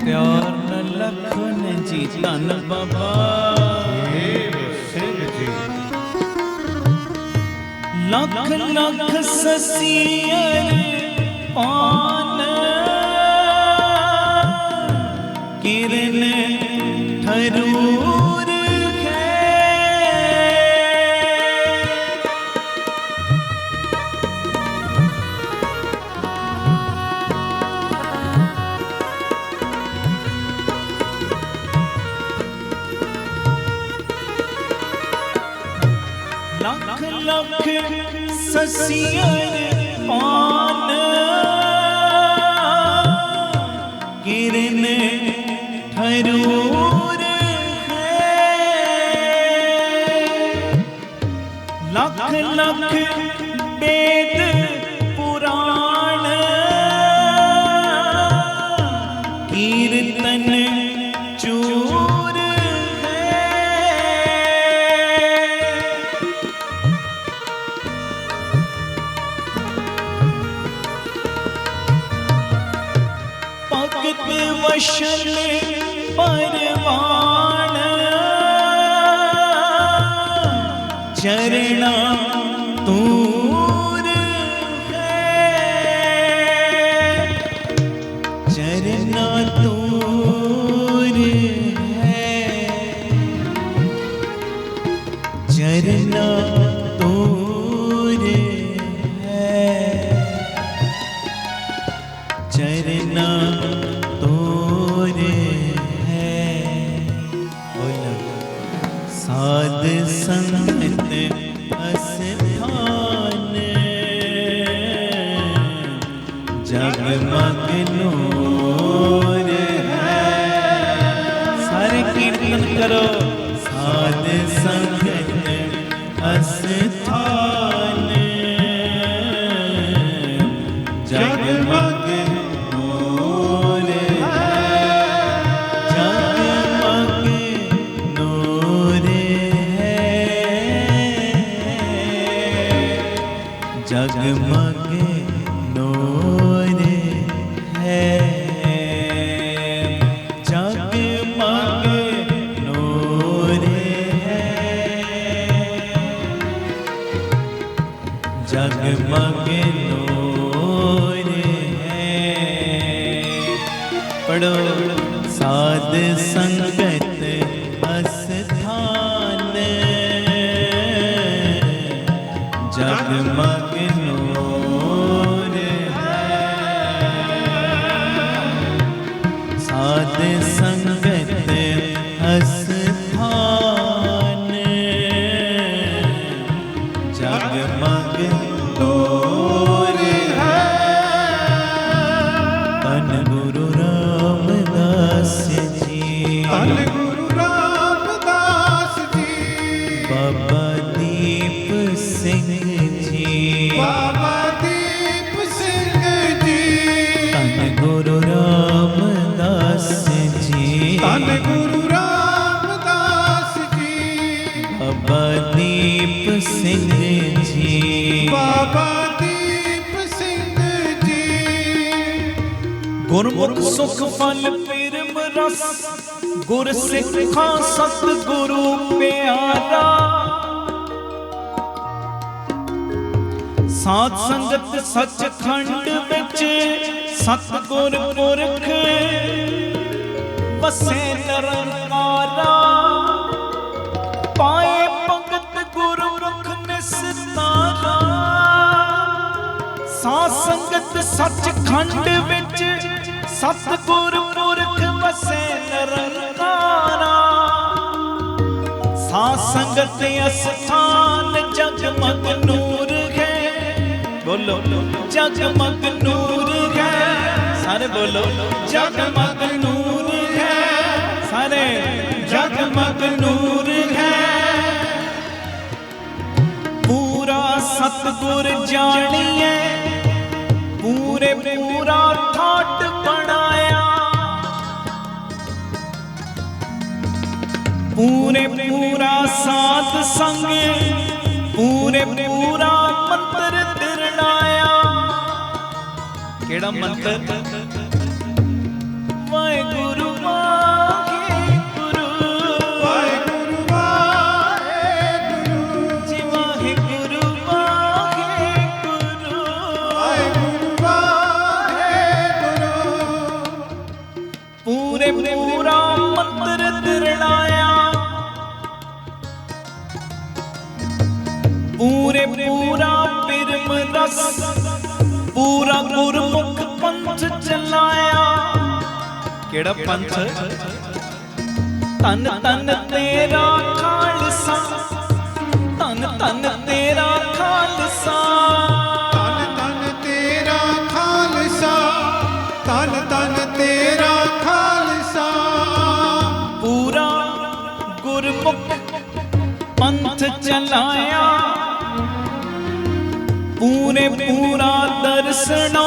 प्यार न लखन जी धन बाबा देव सिंह जी लख लख ससियर पान किरण ठरूर है, लख लख ससियर पान किरण ठरूर है, लख लख वेद पुराण कीर्तन चूर है, भगत वशन परवान चरणा तूर है, चरणा तूर है, चरणा तूर है, चरणा तोर है। बोलो साध संगत अस्थान जगमग नूर है। सारे कीर्तन करो साध संगत अस्थान जगमग नूर है, जगमग नूर है, जगमग नूर है, जगमग नूर है, जगमग नूर है। पढ़ो साध संगत अस्थान जगमग नूर है, साध संगत अस्थान जगमग नूर है। धन गुरु रामदास जी, धन गुरु रामदास जी, बाबा दीप सिंह जी, बाबा ਸਿੰਘ ਜੀ। ਬਾਬਾ ਦੀਪ ਸਿੰਘ ਜੀ। ਗੁਰਮੁਖ ਸੁਖ ਫਲ ਪਿਰਮ ਰਸ, ਗੁਰ ਸਿੱਖਾਂ ਸਤਿਗੁਰੂ ਪਿਆਰਾ। ਸਾਧ ਸੰਗਤ ਸੱਚਖੰਡ ਵਿੱਚ ਸਤਿਗੁਰ ਪੁਰਖ ਵਸੇ ਨਿਰੰਕਾਰਾ। ਪਾਏ ਭਗਤ ਗੁਰਮੁਖ ਨਿਸਤਾਰਾ। ਸਾਧ ਸੰਗਤ ਸੱਚਖੰਡ ਵਿੱਚ ਸਤਿਗੁਰ ਪੁਰਖ ਵਸੇ ਨਿਰੰਕਾਰਾ। ਸਾਧ ਸੰਗਤ ਅਸਥਾਨ ਜਗਮਗ ਨੂਰ ਹੈ। बोलो जगमग नूर है। सारे बोलो जगमग नूर है। सारे जगमग नूर है। पूरा सतगुर जानिए, पूरे पूरा ठाट बनाया। पूरे पूरा साध संग, पूरे पूरा मंत्र तिरनाया। केड़ा मंत्र? वाहेगुरु वाहेगुरु ਵਾਹਿਗੁਰੂ ਵਾਹਿਗੁਰੂ जी, वाहेगुरु वाहेगुरु ਵਾਹਿਗੁਰੂ ਵਾਹਿਗੁਰੂ। पूरे पूरा मंत्र तिरनाया। पूरे पूरा पिरम रस, पूरा गुरमुख पंथ चलाया। केड़ा पंथ? तन तन तेरा खालसा, तन तन तेरा खालसा। ਤਨ ਤਨ ਤੇਰਾ ਖਾਲਸਾ, ਤਨ ਤਨ ਤੇਰਾ ਖਾਲਸਾ। पूरा गुरमुख पंथ चलाया। पूरे पूरा दर्शना,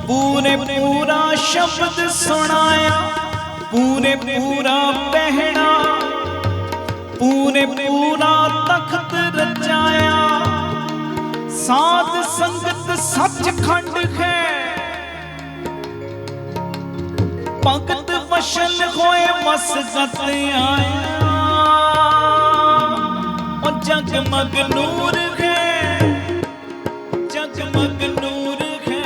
पूरे पूरा शब्द सुनाया। पूरे पूरा पहना, पूरे पूरा तख्त रचाया। साध संगत सचखंड है, भगत वशन होए मसगत आया। और जगमग नूर है, जगमग नूर है।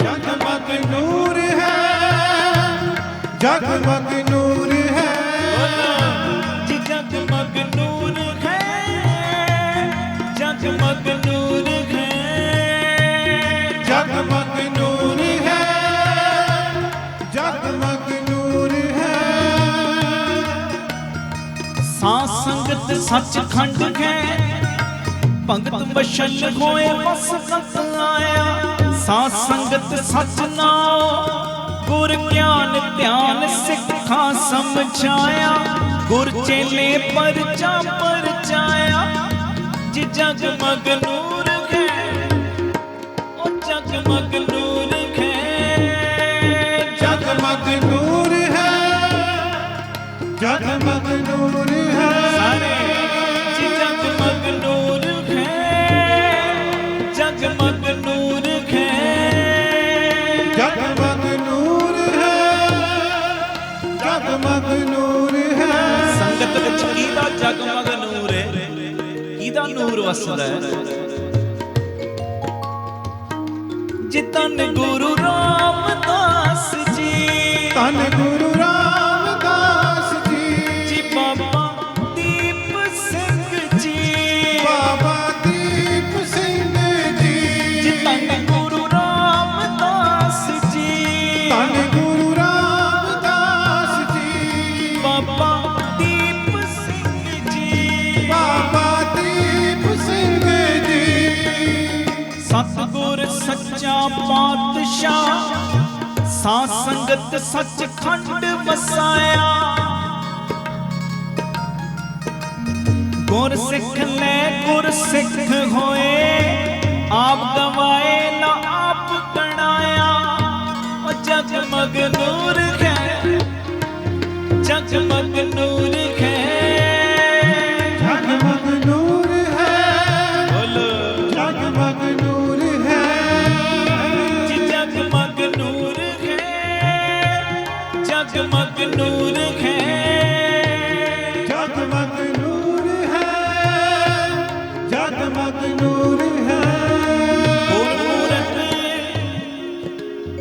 जगमग नूर है, जगमग नूर है। जी जगमग नूर है, जगमग नूर है। जगमग नूर है, जगमग नूर है। साध संगत सचखंड है, भगत वशन होए वसगत आया। साध संगत सच नाओ, गुर ज्ञान ध्यान सिखा समझाया। गुर चेले परचा परचाया। जी जगमग नूर है, ओ जगमग नूर है। जगमग नूर है, जगमग नूर है। सारे जी जगमग नूर है, जगमग नूर है। जगमग नूर है, जगमग नूर है। संगत विच कीदा जगमग नूर है, कीदा नूर वसदा है। जी धन गुरु रामदास जी, धन गुरु रामदास जी। जी बाबा दीप सिंह जी, बाबा दीप सिंह जी। जी धन गुरु रामदास जी, धन गुरु रामदास जी। बाबा दीप सिंह जी। बाबा दीप सिंह जी। सतगुर सच्चा पातशाह, साध संगत सचखंड वसाया। गुर सिख ले गुर सिख होए, आप गवाए ना आप गणाया। और जगमग नूर है, जगमग नूर है। जगमग जगमग नूर है।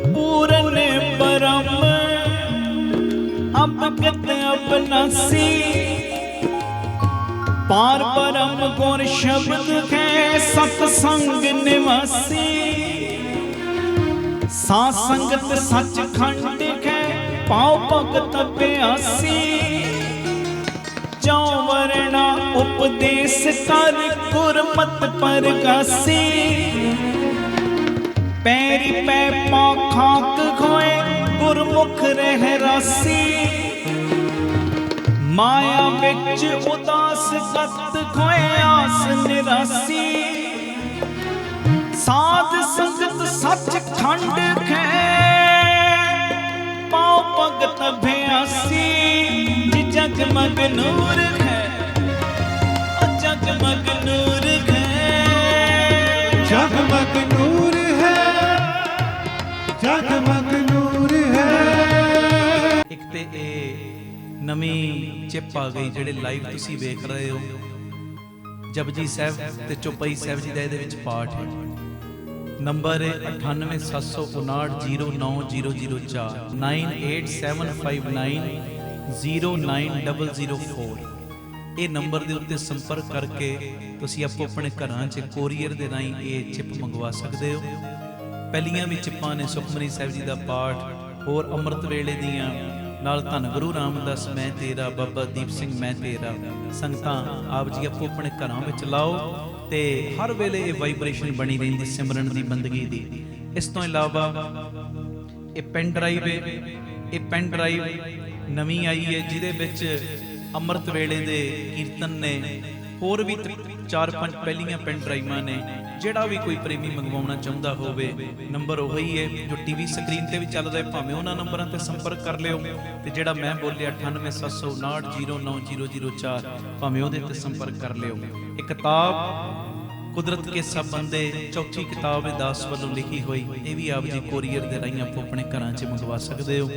पूरन परम अबगत अपनासी, पार परम गुर शब्द है सतसंग निवासी। सा संगत सच खंड है पाओ भगत प्यासी। जो वर्णा उपदेश कर गुरमत परगासी। पैरी पै पाखाक खोए गुरमुख रह रासी। माया बिच उदास सत खोए आस निरासी। साध संगत सच खंड है पाओ भगत भयासी। जगमग नूर है जगमग नूर है। जगमग नूर है, जगमग नूर है। ਇੱਕ ਤੇ ਇਹ ਨਵੀਂ ਚਿਪ ਆ ਗਈ ਜਿਹੜੇ ਲਾਈਵ ਤੁਸੀਂ ਵੇਖ ਰਹੇ ਹੋ। ਜਪਜੀ ਸਾਹਿਬ ਤੇ ਚੌਪਈ ਸਾਹਿਬ ਜੀ ਦਾ ਇਹਦੇ ਵਿੱਚ ਪਾਠ ਹੈ। ਨੰਬਰ ਹੈ 9875909004 9875909004। ਇਹ ਨੰਬਰ ਦੇ ਉੱਤੇ ਸੰਪਰਕ ਕਰਕੇ ਤੁਸੀਂ ਆਪੋ ਆਪਣੇ ਘਰਾਂ 'ਚ ਕੋਰੀਅਰ ਦੇ ਰਾਹੀਂ ਇਹ ਚਿਪ ਮੰਗਵਾ ਸਕਦੇ ਹੋ। ਪਹਿਲੀਆਂ ਵੀ ਚਿੱਪਾਂ ਨੇ ਸੁਖਮਨੀ ਸਾਹਿਬ ਜੀ ਦਾ ਪਾਠ, ਹੋਰ ਅੰਮ੍ਰਿਤ ਵੇਲੇ ਦੀਆਂ, ਨਾਲ ਧੰਨ ਗੁਰੂ ਰਾਮਦਾਸ ਮੈਂ ਤੇਰਾ, ਬਾਬਾ ਦੀਪ ਸਿੰਘ ਮੈਂ ਤੇਰਾ। ਸੰਗਤਾਂ ਆਪ ਜੀ ਆਪੋ ਆਪਣੇ ਘਰਾਂ ਵਿੱਚ ਲਾਓ ਤੇ ਹਰ ਵੇਲੇ ਇਹ ਵਾਈਬ੍ਰੇਸ਼ਨ ਬਣੀ ਰਹਿੰਦੀ ਸਿਮਰਨ ਦੀ, ਬੰਦਗੀ ਦੀ। ਇਸ ਤੋਂ ਇਲਾਵਾ ਇਹ ਪੈਨ ਡਰਾਈਵ ਹੈ। ਇਹ ਪੈਨ ਡਰਾਈਵ ਨਵੀਂ ਆਈ ਹੈ ਜਿਹਦੇ ਵਿੱਚ ਅੰਮ੍ਰਿਤ ਵੇਲੇ ਦੇ ਕੀਰਤਨ ਨੇ, ਹੋਰ ਵੀ 4-5 ਪਹਿਲੀਆਂ ਪੈਨ ਡਰਾਈਵਾਂ ਨੇ। ਜਿਹੜਾ ਵੀ ਕੋਈ ਪ੍ਰੇਮੀ ਮੰਗਵਾਉਣਾ ਚਾਹੁੰਦਾ ਹੋਵੇ, ਨੰਬਰ ਉਹੀ ਹੈ ਜੋ ਟੀਵੀ ਸਕਰੀਨ ਤੇ ਵੀ ਚੱਲ ਰਿਹਾ, ਭਾਵੇਂ ਉਹਨਾਂ ਨੰਬਰਾਂ ਤੇ ਸੰਪਰਕ ਕਰ ਲਿਓ। ਤੇ ਜਿਹੜਾ ਮੈਂ ਬੋਲਿਆ 9875909004 ਭਾਵੇਂ ਉਹਦੇ ਤੇ ਸੰਪਰਕ ਕਰ ਲਿਓ। ਇਹ ਕਿਤਾਬ ਕੁਦਰਤ ਕੇ ਸਭ ਬੰਦੇ, ਚੌਥੀ ਕਿਤਾਬ ਹੈ ਦਾਸ ਵੱਲੋਂ ਲਿਖੀ ਹੋਈ। ਇਹ ਵੀ ਆਪ ਜੀ ਕੋਰੀਅਰ ਦੇ ਰਾਹੀਂ ਆਪੋ ਆਪਣੇ ਘਰਾਂ 'ਚ ਮੰਗਵਾ ਸਕਦੇ ਹੋ।